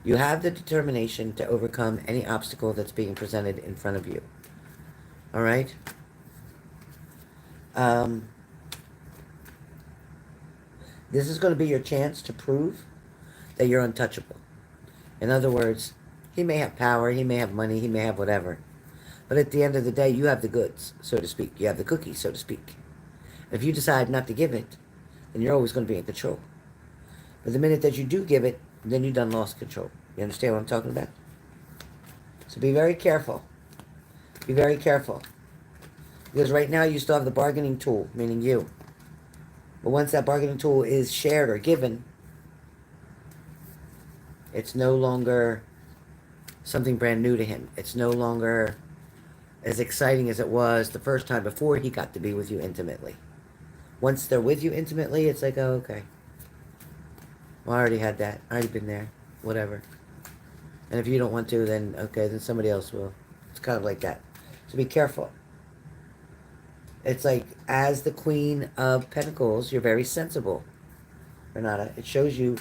You have the determination to overcome any obstacle that's being presented in front of you. All right? This is going to be your chance to prove that you're untouchable. In other words, he may have power, he may have money, he may have whatever. But at the end of the day, you have the goods, so to speak. You have the cookie, so to speak. If you decide not to give it, then you're always going to be in control. But the minute that you do give it, then you done lost control. You understand what I'm talking about? So be very careful. Be very careful. Because right now you still have the bargaining tool, meaning you. But once that bargaining tool is shared or given, it's no longer something brand new to him. It's no longer as exciting as it was the first time before he got to be with you intimately. Once they're with you intimately, it's like, oh, okay. Well, I already had that. I already been there. Whatever. And if you don't want to, then okay, then somebody else will. It's kind of like that. So be careful. It's like, as the Queen of Pentacles, you're very sensible, Renata. It shows you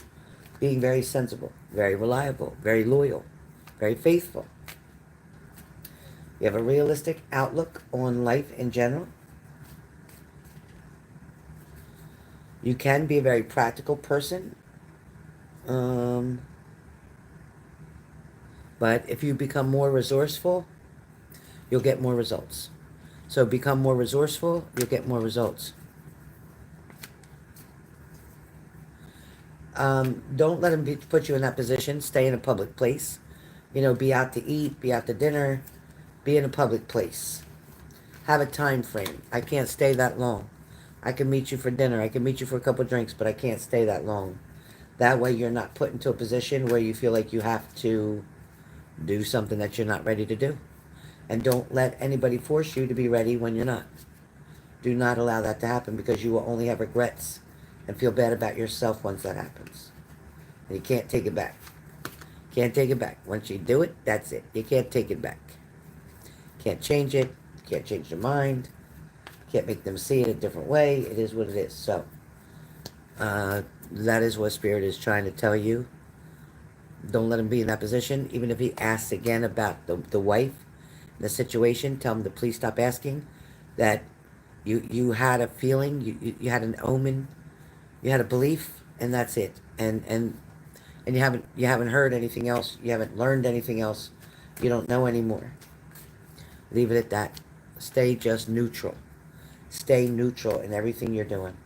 being very sensible, very reliable, very loyal, very faithful. You have a realistic outlook on life in general. You can be a very practical person. But if you become more resourceful, you'll get more results. So become more resourceful, you'll get more results. Don't let him put you in that position. Stay in a public place. You know, be out to eat, be out to dinner, be in a public place. Have a time frame. I can't stay that long. I can meet you for dinner. I can meet you for a couple of drinks, but I can't stay that long. That way you're not put into a position where you feel like you have to do something that you're not ready to do. And don't let anybody force you to be ready when you're not. Do not allow that to happen, because you will only have regrets and feel bad about yourself once that happens. And you can't take it back. Can't take it back. Once you do it, that's it. You can't take it back. Can't change it. Can't change their mind. Can't make them see it a different way. It is what it is. So, that is what Spirit is trying to tell you. Don't let him be in that position. Even if he asks again about the wife, the situation, tell him to please stop asking. That you had a feeling, you had an omen, you had a belief, and that's it. And you haven't heard anything else. You haven't learned anything else. You don't know anymore. Leave it at that. Stay just neutral. Stay neutral in everything you're doing.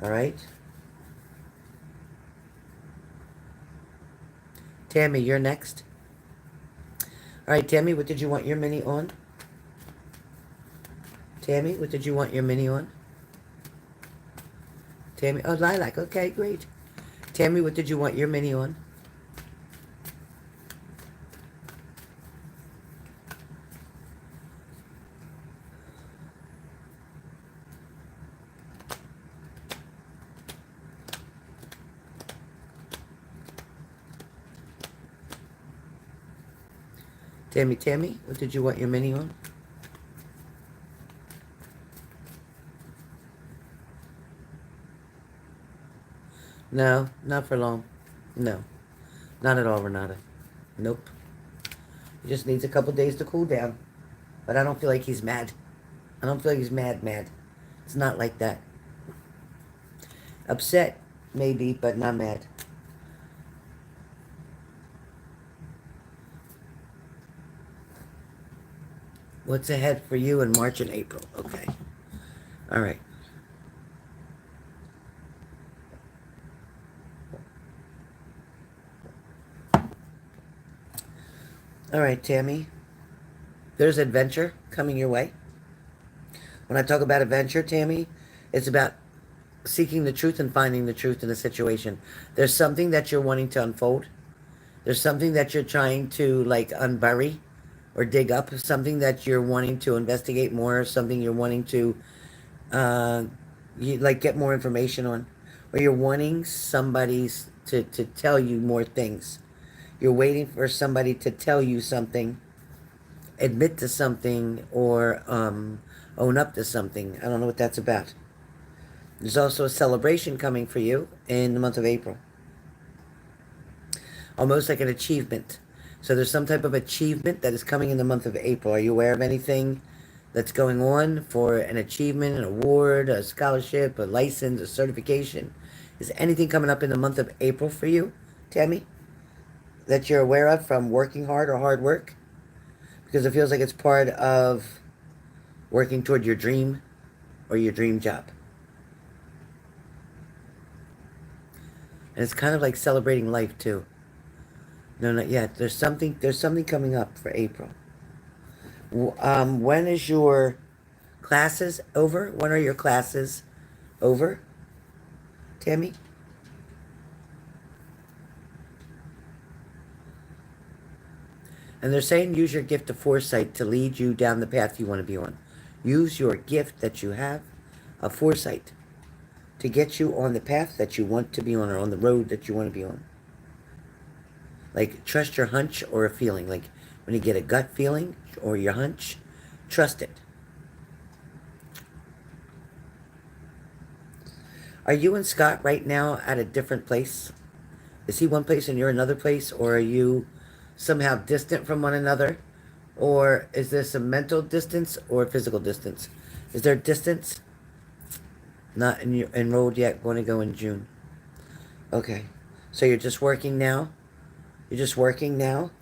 All right? Tammy, you're next. All right, Tammy, what did you want your mini on? Tammy, what did you want your mini on? Tammy, oh, lilac. Okay, great. Tammy, what did you want your mini on? Tammy, what did you want your mini on? No, not for long. No, not at all, Renata. Nope. He just needs a couple days to cool down. But I don't feel like he's mad. I don't feel like he's mad. It's not like that. Upset, maybe, but not mad. What's ahead for you in March and April? Okay. All right. All right, Tammy. There's adventure coming your way. When I talk about adventure, Tammy, it's about seeking the truth and finding the truth in a situation. There's something that you're wanting to unfold. There's something that you're trying to, like, unbury or dig up. Something that you're wanting to investigate more. Something you're wanting to, get more information on. Or you're wanting somebody to tell you more things. You're waiting for somebody to tell you something, admit to something, or own up to something. I don't know what that's about. There's also a celebration coming for you in the month of April. Almost like an achievement. So there's some type of achievement that is coming in the month of April. Are you aware of anything that's going on for an achievement, an award, a scholarship, a license, a certification? Is anything coming up in the month of April for you, Tammy, that you're aware of from working hard or hard work? Because it feels like it's part of working toward your dream or your dream job. And it's kind of like celebrating life too. No, not yet. There's something coming up for April. When is your classes over? When are your classes over, Tammy? And they're saying use your gift of foresight to lead you down the path you want to be on. Use your gift that you have of foresight to get you on the path that you want to be on, or on the road that you want to be on. Like, trust your hunch or a feeling. Like, when you get a gut feeling or your hunch, trust it. Are you and Scott right now at a different place? Is he one place and you're another place? Or are you somehow distant from one another? Or is this a mental distance or a physical distance? Is there distance? Not enrolled yet, going to go in June. Okay. So you're just working now? You're just working now?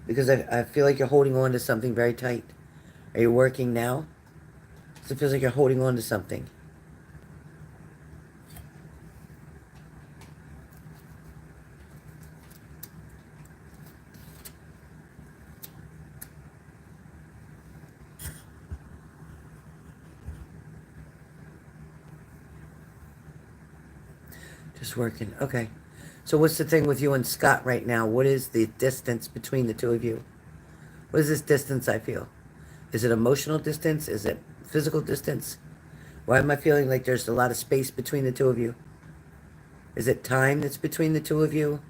Because I feel like you're holding on to something very tight. Are you working now? Because it feels like you're holding on to something. Just working. Okay. So what's the thing with you and Scott right now? What is the distance between the two of you? What is this distance I feel? Is it emotional distance? Is it physical distance? Why am I feeling like there's a lot of space between the two of you? Is it time that's between the two of you?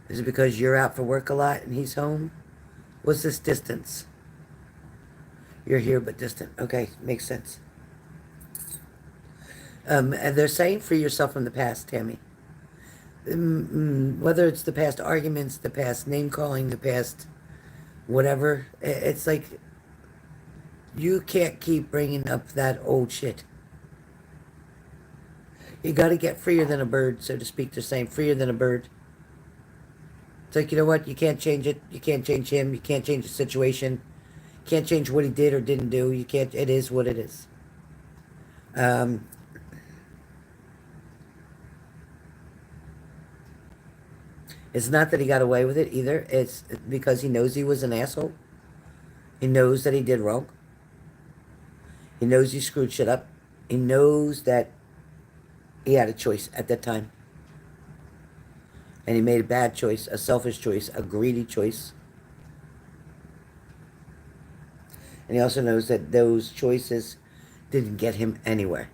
Is it because you're out for work a lot and he's home? What's this distance? You're here but distant. Okay, makes sense. And they're saying free yourself from the past, Tammy. Whether it's the past arguments, the past name calling, the past whatever, it's like you can't keep bringing up that old shit. You got to get freer than a bird, so to speak. They're saying freer than a bird. It's like, you know what? You can't change it. You can't change him. You can't change the situation. You can't change what he did or didn't do. You can't. It is what it is. It's not that he got away with it either. It's because he knows he was an asshole. He knows that he did wrong. He knows he screwed shit up. He knows that he had a choice at that time. And he made a bad choice, a selfish choice, a greedy choice. And he also knows that those choices didn't get him anywhere.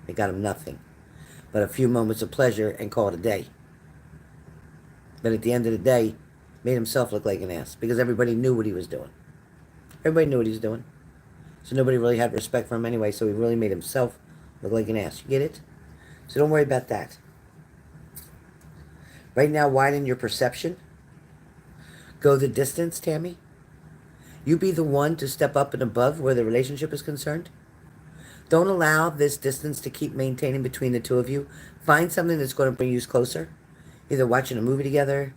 They got him nothing but a few moments of pleasure and call it a day. But at the end of the day, made himself look like an ass because everybody knew what he was doing. Everybody knew what he was doing. So nobody really had respect for him anyway, so he really made himself look like an ass. You get it? So don't worry about that. Right now, widen your perception. Go the distance, Tammy. You be the one to step up and above where the relationship is concerned. Don't allow this distance to keep maintaining between the two of you. Find something that's going to bring you closer. Either watching a movie together,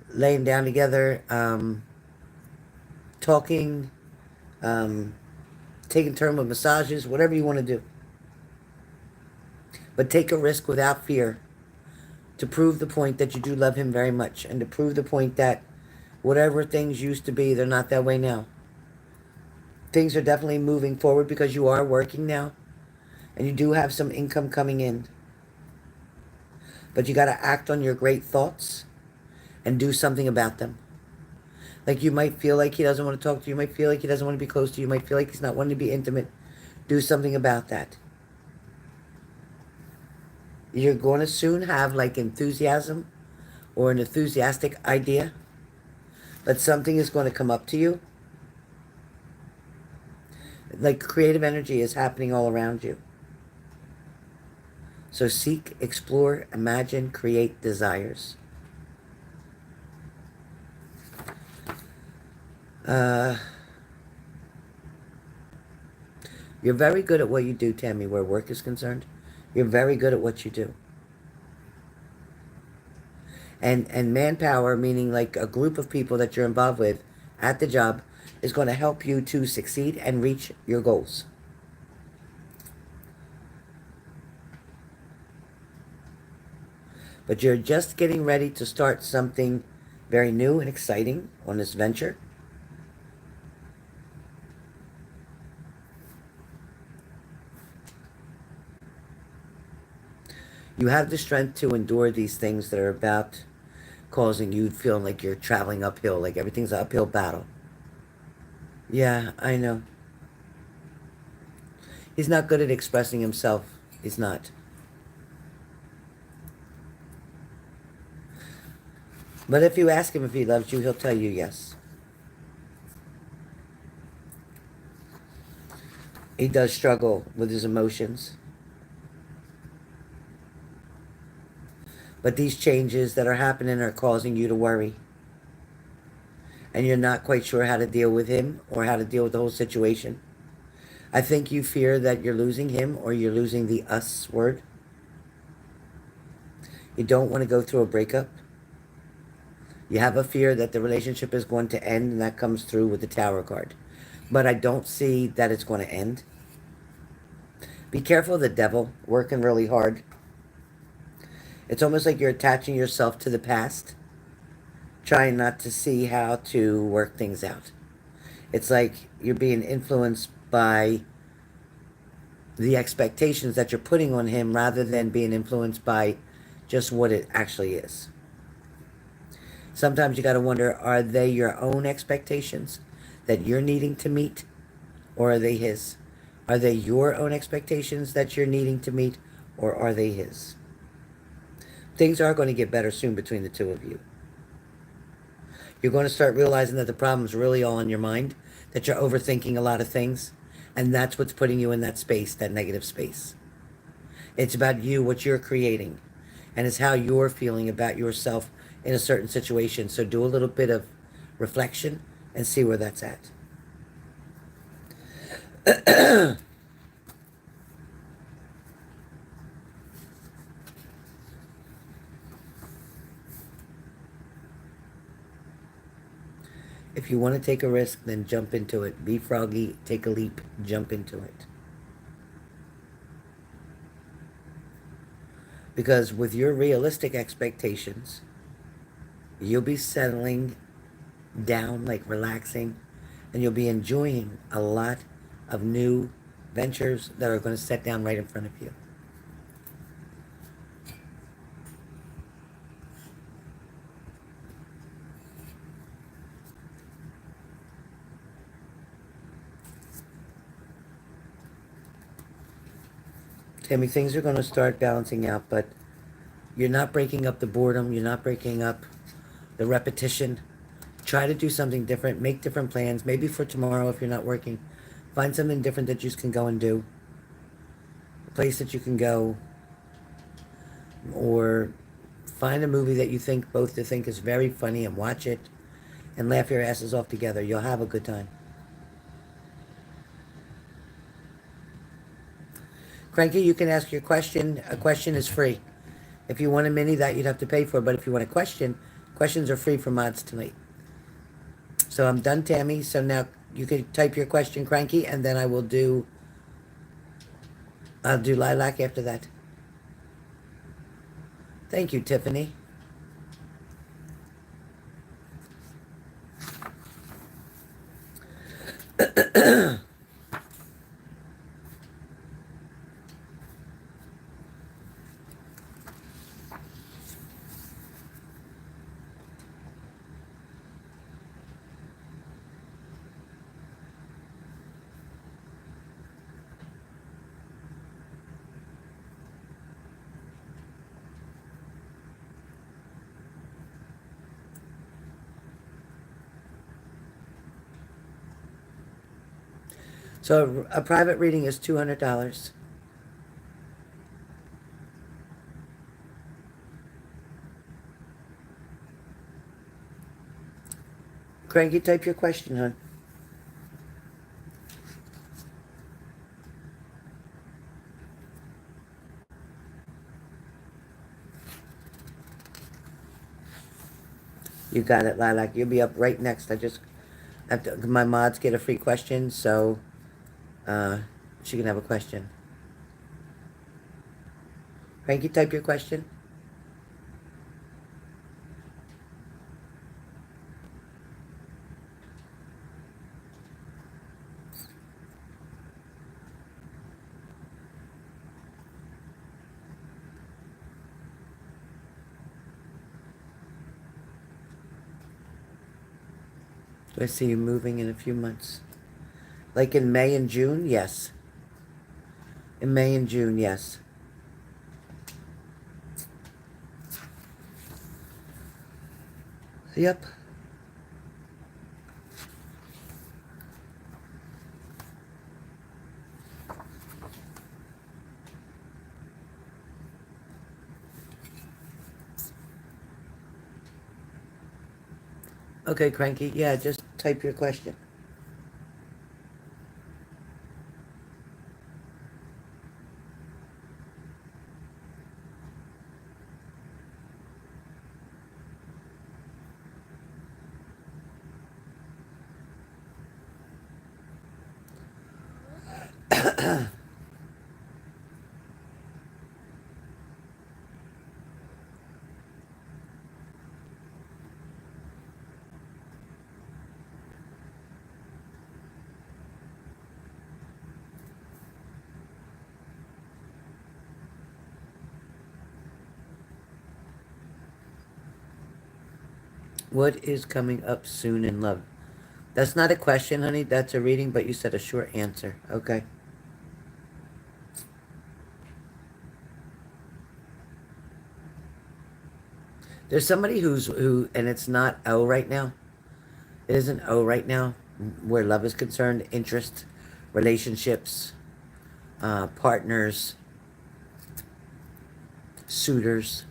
laying down together, talking, taking turn with massages, whatever you want to do. But take a risk without fear to prove the point that you do love him very much and to prove the point that whatever things used to be, they're not that way now. Things are definitely moving forward because you are working now and you do have some income coming in. But you got to act on your great thoughts and do something about them. Like you might feel like he doesn't want to talk to you. You might feel like he doesn't want to be close to you. You might feel like he's not wanting to be intimate. Do something about that. You're going to soon have like enthusiasm or an enthusiastic idea. But something is going to come up to you. Like creative energy is happening all around you. So seek, explore, imagine, create desires. You're very good at what you do, Tammy, where work is concerned. You're very good at what you do. And manpower, meaning like a group of people that you're involved with at the job, is going to help you to succeed and reach your goals. But you're just getting ready to start something very new and exciting on this venture. You have the strength to endure these things that are about causing you feeling like you're traveling uphill, like everything's an uphill battle. Yeah, I know. He's not good at expressing himself. He's not. But if you ask him if he loves you, he'll tell you yes. He does struggle with his emotions. But these changes that are happening are causing you to worry. And you're not quite sure how to deal with him or how to deal with the whole situation. I think you fear that you're losing him or you're losing the us word. You don't want to go through a breakup. You have a fear that the relationship is going to end, and that comes through with the Tower card. But I don't see that it's going to end. Be careful of the devil working really hard. It's almost like you're attaching yourself to the past, trying not to see how to work things out. It's like you're being influenced by the expectations that you're putting on him rather than being influenced by just what it actually is. Sometimes you got to wonder, are they your own expectations that you're needing to meet, or are they his? Are they your own expectations that you're needing to meet, or are they his? Things are going to get better soon between the two of you. You're going to start realizing that the problem's really all in your mind, that you're overthinking a lot of things, and that's what's putting you in that space, that negative space. It's about you, what you're creating, and it's how you're feeling about yourself in a certain situation. So do a little bit of reflection and see where that's at. If you want to take a risk, then jump into it. Be froggy, take a leap, jump into it. Because with your realistic expectations, you'll be settling down, like relaxing, and you'll be enjoying a lot of new ventures that are going to set down right in front of you. Tammy, things are going to start balancing out, but you're not breaking up the boredom. You're not breaking up the repetition. Try to do something different. Make different plans. Maybe for tomorrow if you're not working. Find something different that you can go and do. A place that you can go. Or find a movie that you think both to think is very funny and watch it and laugh your asses off together. You'll have a good time. Cranky, you can ask your question. A question is free. If you want a mini, that you'd have to pay for. But if you want a question, questions are free for mods tonight. So I'm done, Tammy. So now you can type your question, Cranky, and then I'll do Lilac after that. Thank you, Tiffany. So a private reading is $200. Cranky, type your question, hon. You got it, Lilac. You'll be up right next. I just have to, my mods get a free question, so she can have a question. Cranky, type your question. Do I see you moving in a few months? Like in May and June? Yes. In May and June, yes. Yep. Okay, Cranky. Yeah, just type your question. What is coming up soon in love? That's not a question, honey. That's a reading, but you said a short answer. Okay. There's somebody and it's not O right now. It isn't O right now, where love is concerned. Interest, relationships, partners, suitors.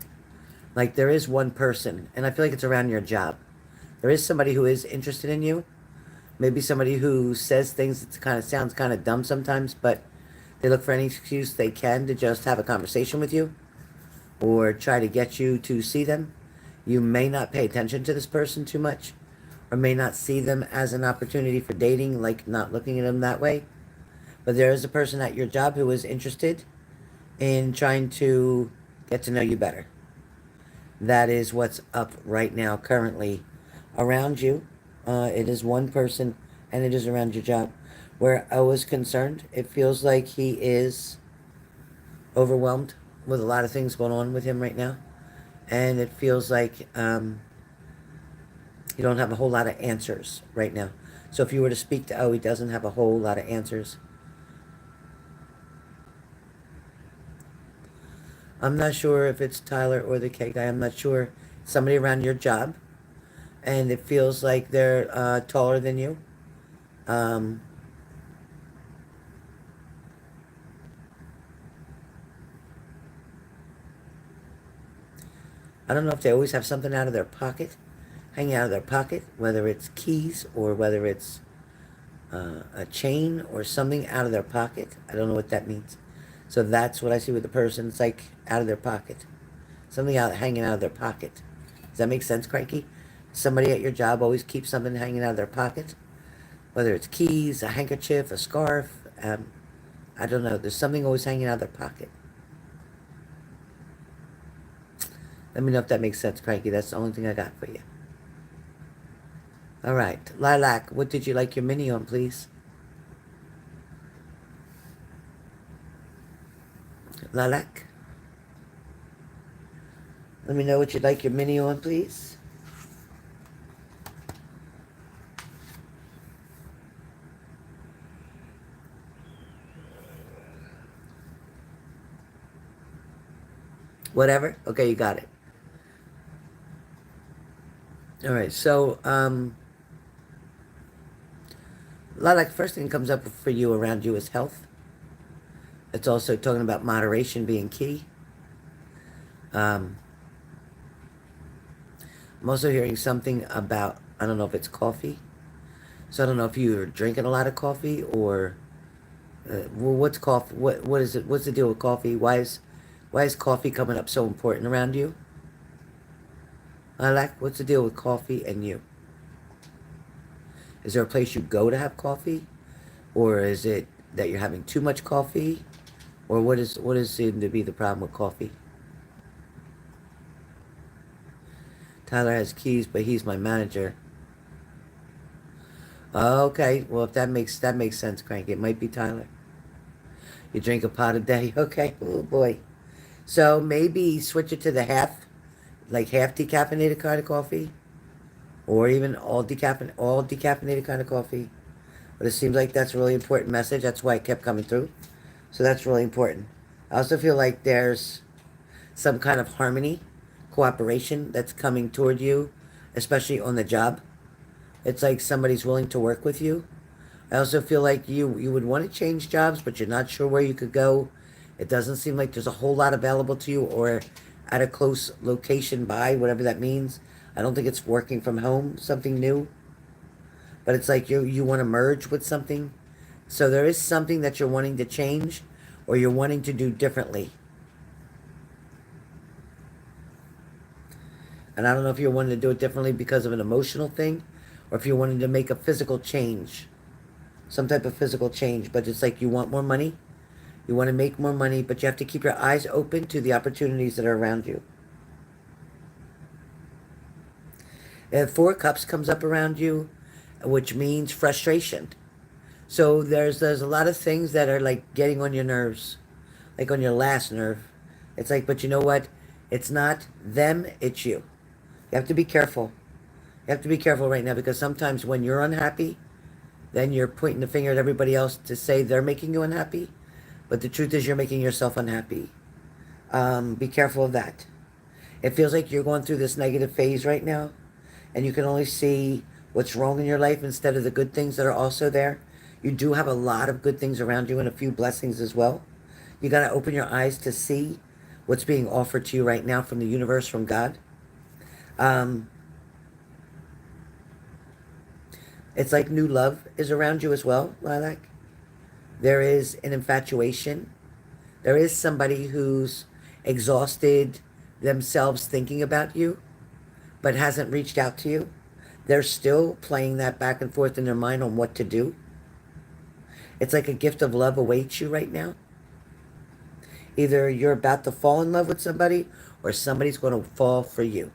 Like there is one person, and I feel like it's around your job. There is somebody who is interested in you. Maybe somebody who says things that kind of sounds kind of dumb sometimes, but they look for any excuse they can to just have a conversation with you or try to get you to see them. You may not pay attention to this person too much or may not see them as an opportunity for dating, like not looking at them that way. But there is a person at your job who is interested in trying to get to know you better. That is what's up right now, currently, around you. It is one person, and it is around your job. Where O is concerned, it feels like he is overwhelmed with a lot of things going on with him right now. And it feels like you don't have a whole lot of answers right now. So if you were to speak to O, he doesn't have a whole lot of answers. I'm not sure if it's Tyler or the K guy. I'm not sure. Somebody around your job. and it feels like they're taller than you. Um, I don't know if they always have something out of their pocket, hanging out of their pocket, whether it's keys or whether it's a chain or something out of their pocket. I don't know what that means. So that's what I see with the person. It's like out of their pocket. Something out hanging out of their pocket. Does that make sense, Cranky? Somebody at your job always keeps something hanging out of their pocket, whether it's keys, a handkerchief, a scarf. I don't know. There's something always hanging out of their pocket. Let me know if that makes sense, Cranky. That's the only thing I got for you. All right. Lilac, what did you like your mini on, please? Lilac? Let me know what you'd like your mini on, please. Whatever? Okay, you got it. All right, so, Lilac, first thing that comes up for you around you is health. It's also talking about moderation being key. Um, I'm also hearing something about, I don't know if it's coffee. So I don't know if you're drinking a lot of coffee or, well, what's coffee? What is it? What's the deal with coffee? Why is coffee coming up so important around you? Lilac, what's the deal with coffee and you? Is there a place you go to have coffee? Or is it that you're having too much coffee? Or what is seem to be the problem with coffee? Tyler has keys, but he's my manager. Okay, well if that makes sense, Crank. It might be Tyler. You drink a pot a day, okay? Oh boy. So maybe switch it to the half decaffeinated kind of coffee, or even all decaffeinated kind of coffee. But it seems like that's a really important message. That's why it kept coming through. So that's really important. I also feel like there's some kind of harmony, cooperation that's coming toward you, especially on the job. It's like somebody's willing to work with you. I also feel like you would want to change jobs, but you're not sure where you could go. It doesn't seem like there's a whole lot available to you or at a close location by, whatever that means. I don't think it's working from home, something new. But it's like you want to merge with something. So there is something that you're wanting to change or you're wanting to do differently. And I don't know if you're wanting to do it differently because of an emotional thing or if you're wanting to make a physical change. Some type of physical change. But it's like you want more money. You want to make more money, but you have to keep your eyes open to the opportunities that are around you. And Four Cups comes up around you, which means frustration. So there's a lot of things that are like getting on your nerves, like on your last nerve. It's like, but you know what? It's not them, it's you. You have to be careful. You have to be careful right now because sometimes when you're unhappy, then you're pointing the finger at everybody else to say they're making you unhappy. But the truth is you're making yourself unhappy. Be careful of that. It feels like you're going through this negative phase right now, and you can only see what's wrong in your life instead of the good things that are also there. You do have a lot of good things around you and a few blessings as well. You got to open your eyes to see what's being offered to you right now from the universe, from God. It's like new love is around you as well, Lilac. There is an infatuation. There is somebody who's exhausted themselves thinking about you, but hasn't reached out to you. They're still playing that back and forth in their mind on what to do. It's like a gift of love awaits you right now. Either you're about to fall in love with somebody or somebody's going to fall for you.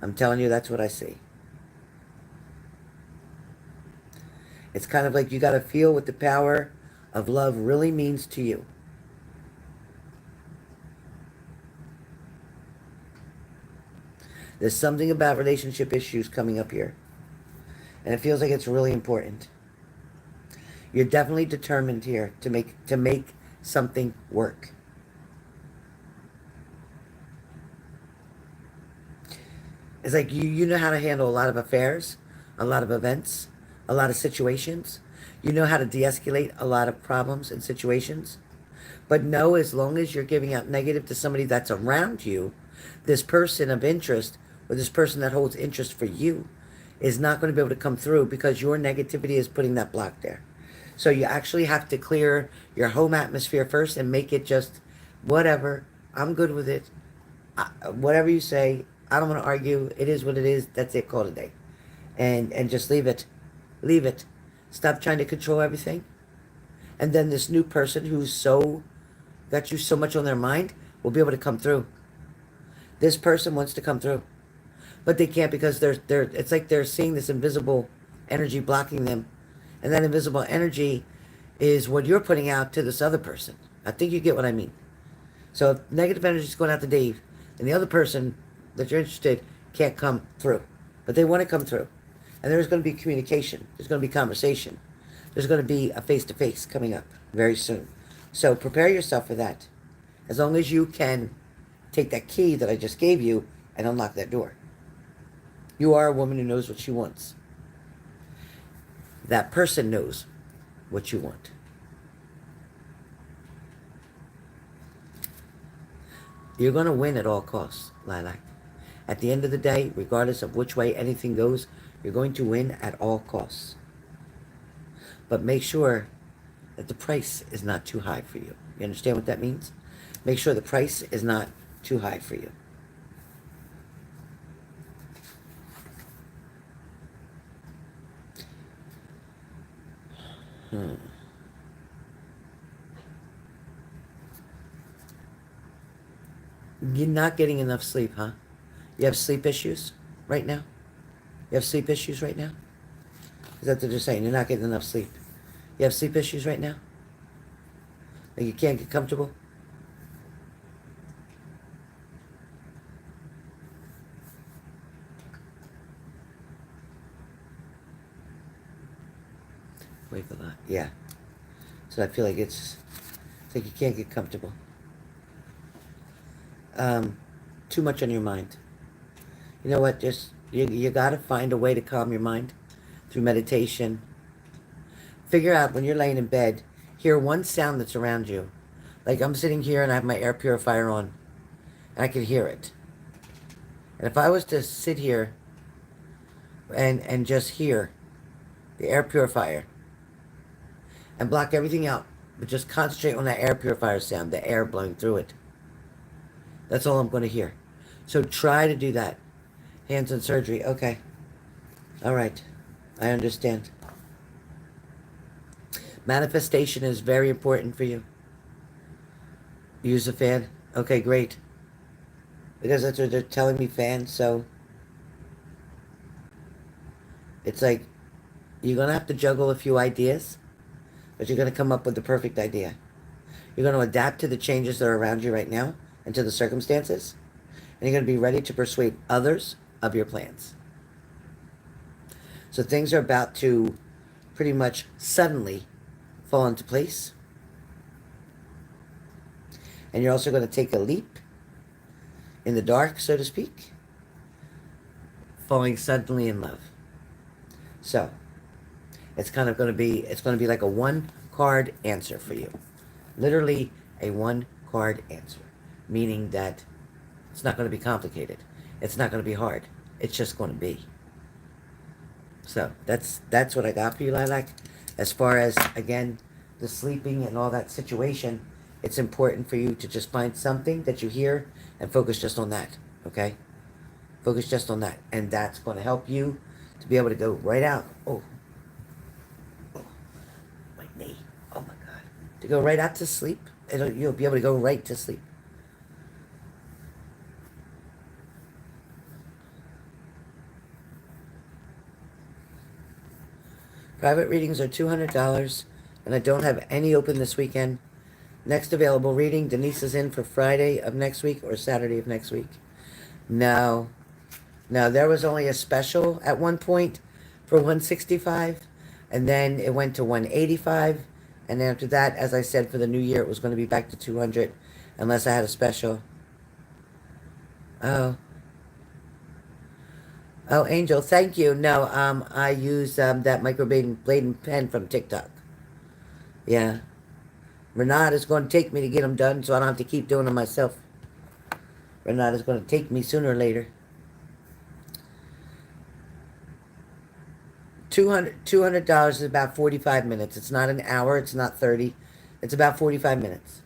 I'm telling you, that's what I see. It's kind of like you got to feel what the power of love really means to you. There's something about relationship issues coming up here. And it feels like it's really important. You're definitely determined here to make something work. It's like you know how to handle a lot of affairs, a lot of events, a lot of situations. You know how to de-escalate a lot of problems and situations. But no, as long as you're giving out negative to somebody that's around you, this person of interest or this person that holds interest for you is not going to be able to come through because your negativity is putting that block there. So you actually have to clear your home atmosphere first and make it just whatever. I'm good with it. Whatever you say, I don't want to argue. It is what it is. That's it. Call it a day. And just leave it. Leave it. Stop trying to control everything. And then this new person who's so got you so much on their mind will be able to come through. This person wants to come through, but they can't because they're it's like they're seeing this invisible energy blocking them, and that invisible energy is what you're putting out to this other person. I think you get what I mean. So if negative energy is going out to Dave, and the other person that you're interested can't come through, but they want to come through, and there's going to be communication. There's going to be conversation. There's going to be a face-to-face coming up very soon. So prepare yourself for that. As long as you can take that key that I just gave you and unlock that door. You are a woman who knows what she wants. That person knows what you want. You're going to win at all costs, Lilac. At the end of the day, regardless of which way anything goes, you're going to win at all costs. But make sure that the price is not too high for you. You understand what that means? Make sure the price is not too high for you. You're not getting enough sleep, huh? You have sleep issues right now? You have sleep issues right now? Is that what they're saying? You're not getting enough sleep. You have sleep issues right now? Like you can't get comfortable? Wake a lot. Yeah. So I feel like it's like you can't get comfortable. Too much on your mind. You know what? Just you got to find a way to calm your mind through meditation. Figure out when you're laying in bed, hear one sound that's around you. Like I'm sitting here and I have my air purifier on, and I can hear it. And if I was to sit here and just hear the air purifier and block everything out, but just concentrate on that air purifier sound, the air blowing through it. That's all I'm going to hear. So try to do that. Hands on surgery. Okay. All right. I understand. Manifestation is very important for you. Use a fan. Okay, great. Because that's what they're telling me, fan. So it's like you're going to have to juggle a few ideas, but you're going to come up with the perfect idea. You're going to adapt to the changes that are around you right now and to the circumstances. And you're going to be ready to persuade others of your plans. So things are about to pretty much suddenly fall into place. And you're also going to take a leap in the dark, so to speak, falling suddenly in love. So it's kind of going to be like a one-card answer for you. Literally a one-card answer, meaning that it's not going to be complicated. It's not going to be hard. It's just going to be. So that's what I got for you, Lilac. As far as, again, the sleeping and all that situation, it's important for you to just find something that you hear and focus just on that, okay? Focus just on that. And that's going to help you to be able to go right out. Oh, my knee. Oh, my God. To go right out to sleep. You'll be able to go right to sleep. Private readings are $200, and I don't have any open this weekend. Next available reading, Denise is in for Friday of next week or Saturday of next week. No, there was only a special at one point for $165, and then it went to $185, and then after that, as I said, for the new year, it was going to be back to $200, unless I had a special. Oh. Oh, Angel, thank you. No, I use that microblading pen from TikTok. Yeah. Renat is going to take me to get them done, so I don't have to keep doing them myself. Renat is going to take me sooner or later. $200 is about 45 minutes. It's not an hour. It's not 30. It's about 45 minutes.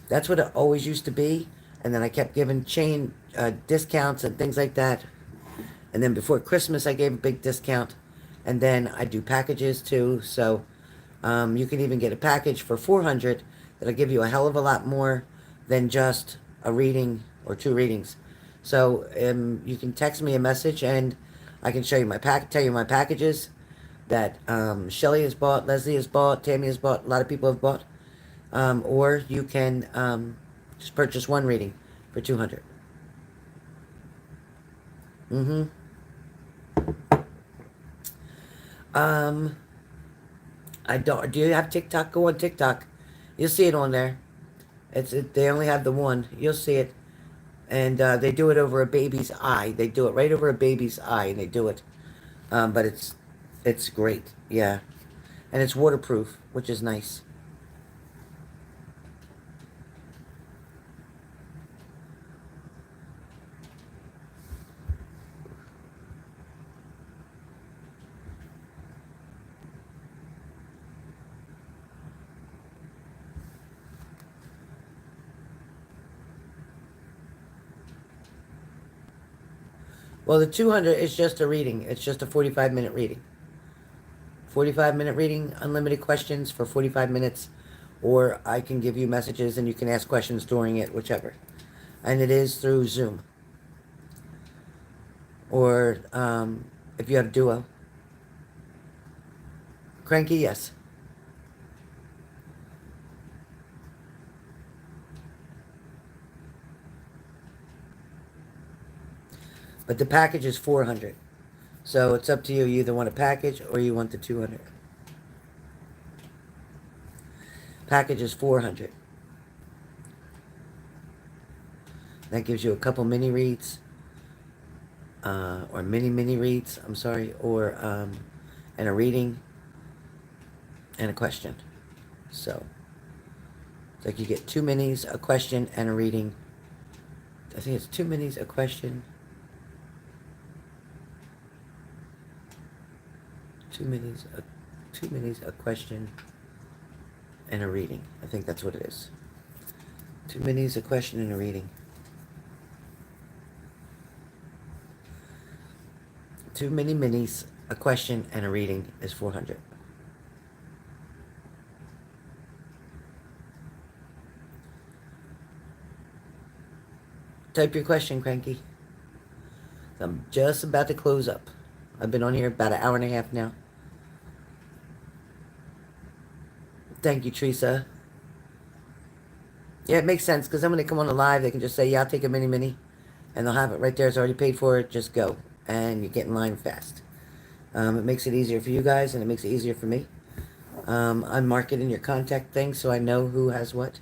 That's what it always used to be. And then I kept giving chain discounts and things like that. And then before Christmas, I gave a big discount. And then I do packages too. So you can even get a package for 400 that'll give you a hell of a lot more than just a reading or two readings. So you can text me a message and I can show you tell you my packages that Shelly has bought, Leslie has bought, Tammy has bought, a lot of people have bought. Or you can just purchase one reading for 200. Mm-hmm. I don't. Do you have TikTok? Go on TikTok. You'll see it on there. They only have the one. You'll see it, and they do it over a baby's eye. They do it right over a baby's eye, and they do it. But it's great. Yeah, and it's waterproof, which is nice. Well, the 200 is just a reading. It's just a 45-minute reading. 45-minute reading, unlimited questions for 45 minutes, or I can give you messages and you can ask questions during it, whichever. And it is through Zoom. Or if you have Duo. Cranky, yes. But the package is 400. So it's up to you. You either want a package or you want the 200. Package is 400. That gives you a couple mini reads. Or mini reads, I'm sorry. Or, and a reading. And a question. So, it's like you get 2 minis, a question, and a reading. I think it's 2 minis, a question. 2 minis, 2 minis, a question, and a reading. I think that's what it is. 2 minis, a question, and a reading. 2 minis, a question, and a reading is 400. Type your question, Cranky. I'm just about to close up. I've been on here about an hour and a half now. Thank you, Teresa. Yeah, it makes sense, because then when they come on the live, they can just say, yeah, I'll take a mini, and they'll have it right there. It's already paid for. Just go, and you get in line fast. It makes it easier for you guys, and it makes it easier for me. I'm marketing your contact thing, so I know who has what.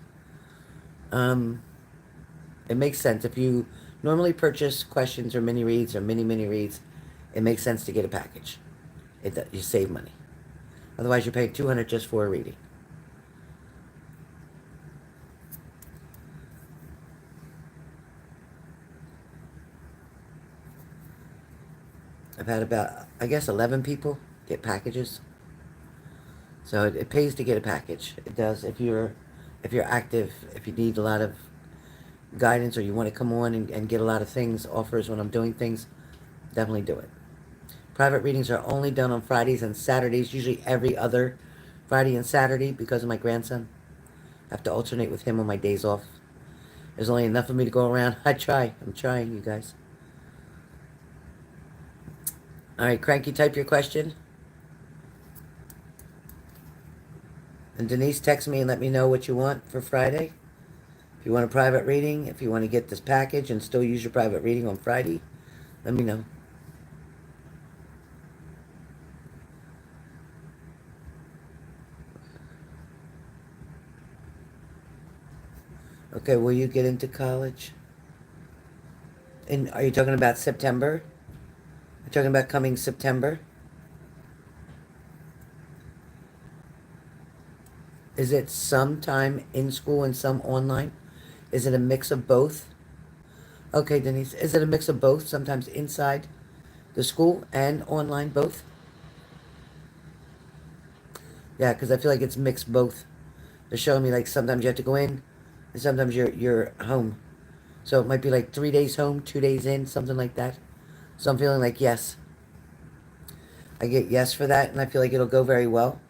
It makes sense. If you normally purchase questions or mini reads or mini reads, it makes sense to get a package. You save money. Otherwise, you're paying 200 just for a reading. I've had about, I guess, 11 people get packages. So it pays to get a package. It does. If you're active, if you need a lot of guidance or you want to come on and get a lot of things, offers when I'm doing things, definitely do it. Private readings are only done on Fridays and Saturdays, usually every other Friday and Saturday because of my grandson. I have to alternate with him on my days off. There's only enough of me to go around. I'm trying, you guys. All right, Cranky, type your question. And Denise, text me and let me know what you want for Friday. If you want a private reading, if you want to get this package and still use your private reading on Friday, let me know. Okay, will you get into college? And are you talking about September? You're talking about coming September? Is it some time in school and some online? Is it a mix of both? Okay, Denise. Is it a mix of both? Sometimes inside the school and online, both? Yeah, because I feel like it's mixed both. They're showing me like sometimes you have to go in, and sometimes you're home. So it might be like 3 days home, 2 days in, something like that. So I'm feeling like yes. I get yes for that, and I feel like it'll go very well.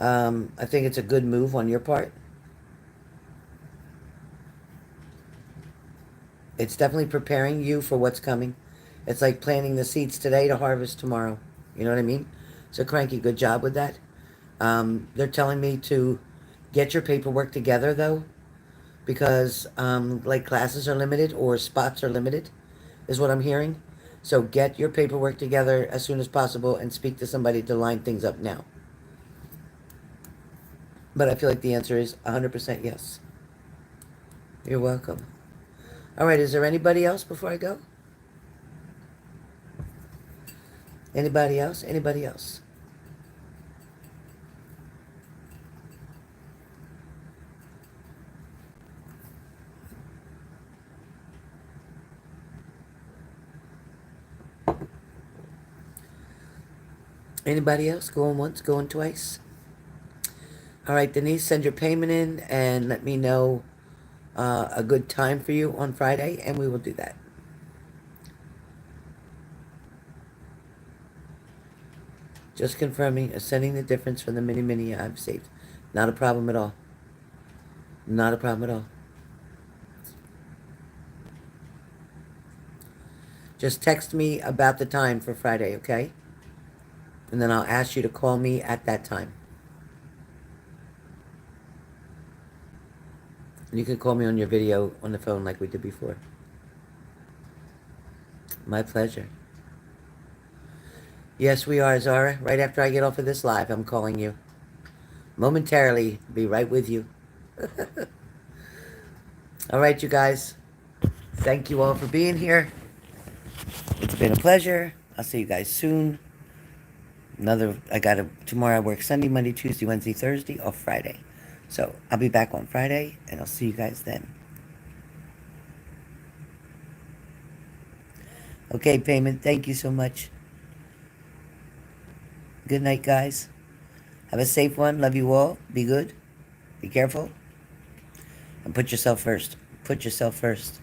I think it's a good move on your part. It's definitely preparing you for what's coming. It's like planting the seeds today to harvest tomorrow. You know what I mean? So Cranky, good job with that. They're telling me to get your paperwork together though, because like classes are limited or spots are limited, is what I'm hearing. So get your paperwork together as soon as possible and speak to somebody to line things up now. But I feel like the answer is 100% yes. You're welcome. All right, is there anybody else before I go? Anybody else? Anybody else? Anybody else? Going once, going twice? All right, Denise, send your payment in and let me know a good time for you on Friday, and we will do that. Just confirming, sending the difference from the mini I've saved. Not a problem at all. Not a problem at all. Just text me about the time for Friday, okay? And then I'll ask you to call me at that time. And you can call me on your video on the phone like we did before. My pleasure. Yes, we are, Zara. Right after I get off of this live, I'm calling you. Momentarily, be right with you. All right, you guys. Thank you all for being here. It's been a pleasure. I'll see you guys soon. Tomorrow I work Sunday, Monday, Tuesday, Wednesday, Thursday, off Friday. So I'll be back on Friday, and I'll see you guys then. Okay, Payment, thank you so much. Good night, guys. Have a safe one. Love you all. Be good. Be careful. And put yourself first. Put yourself first.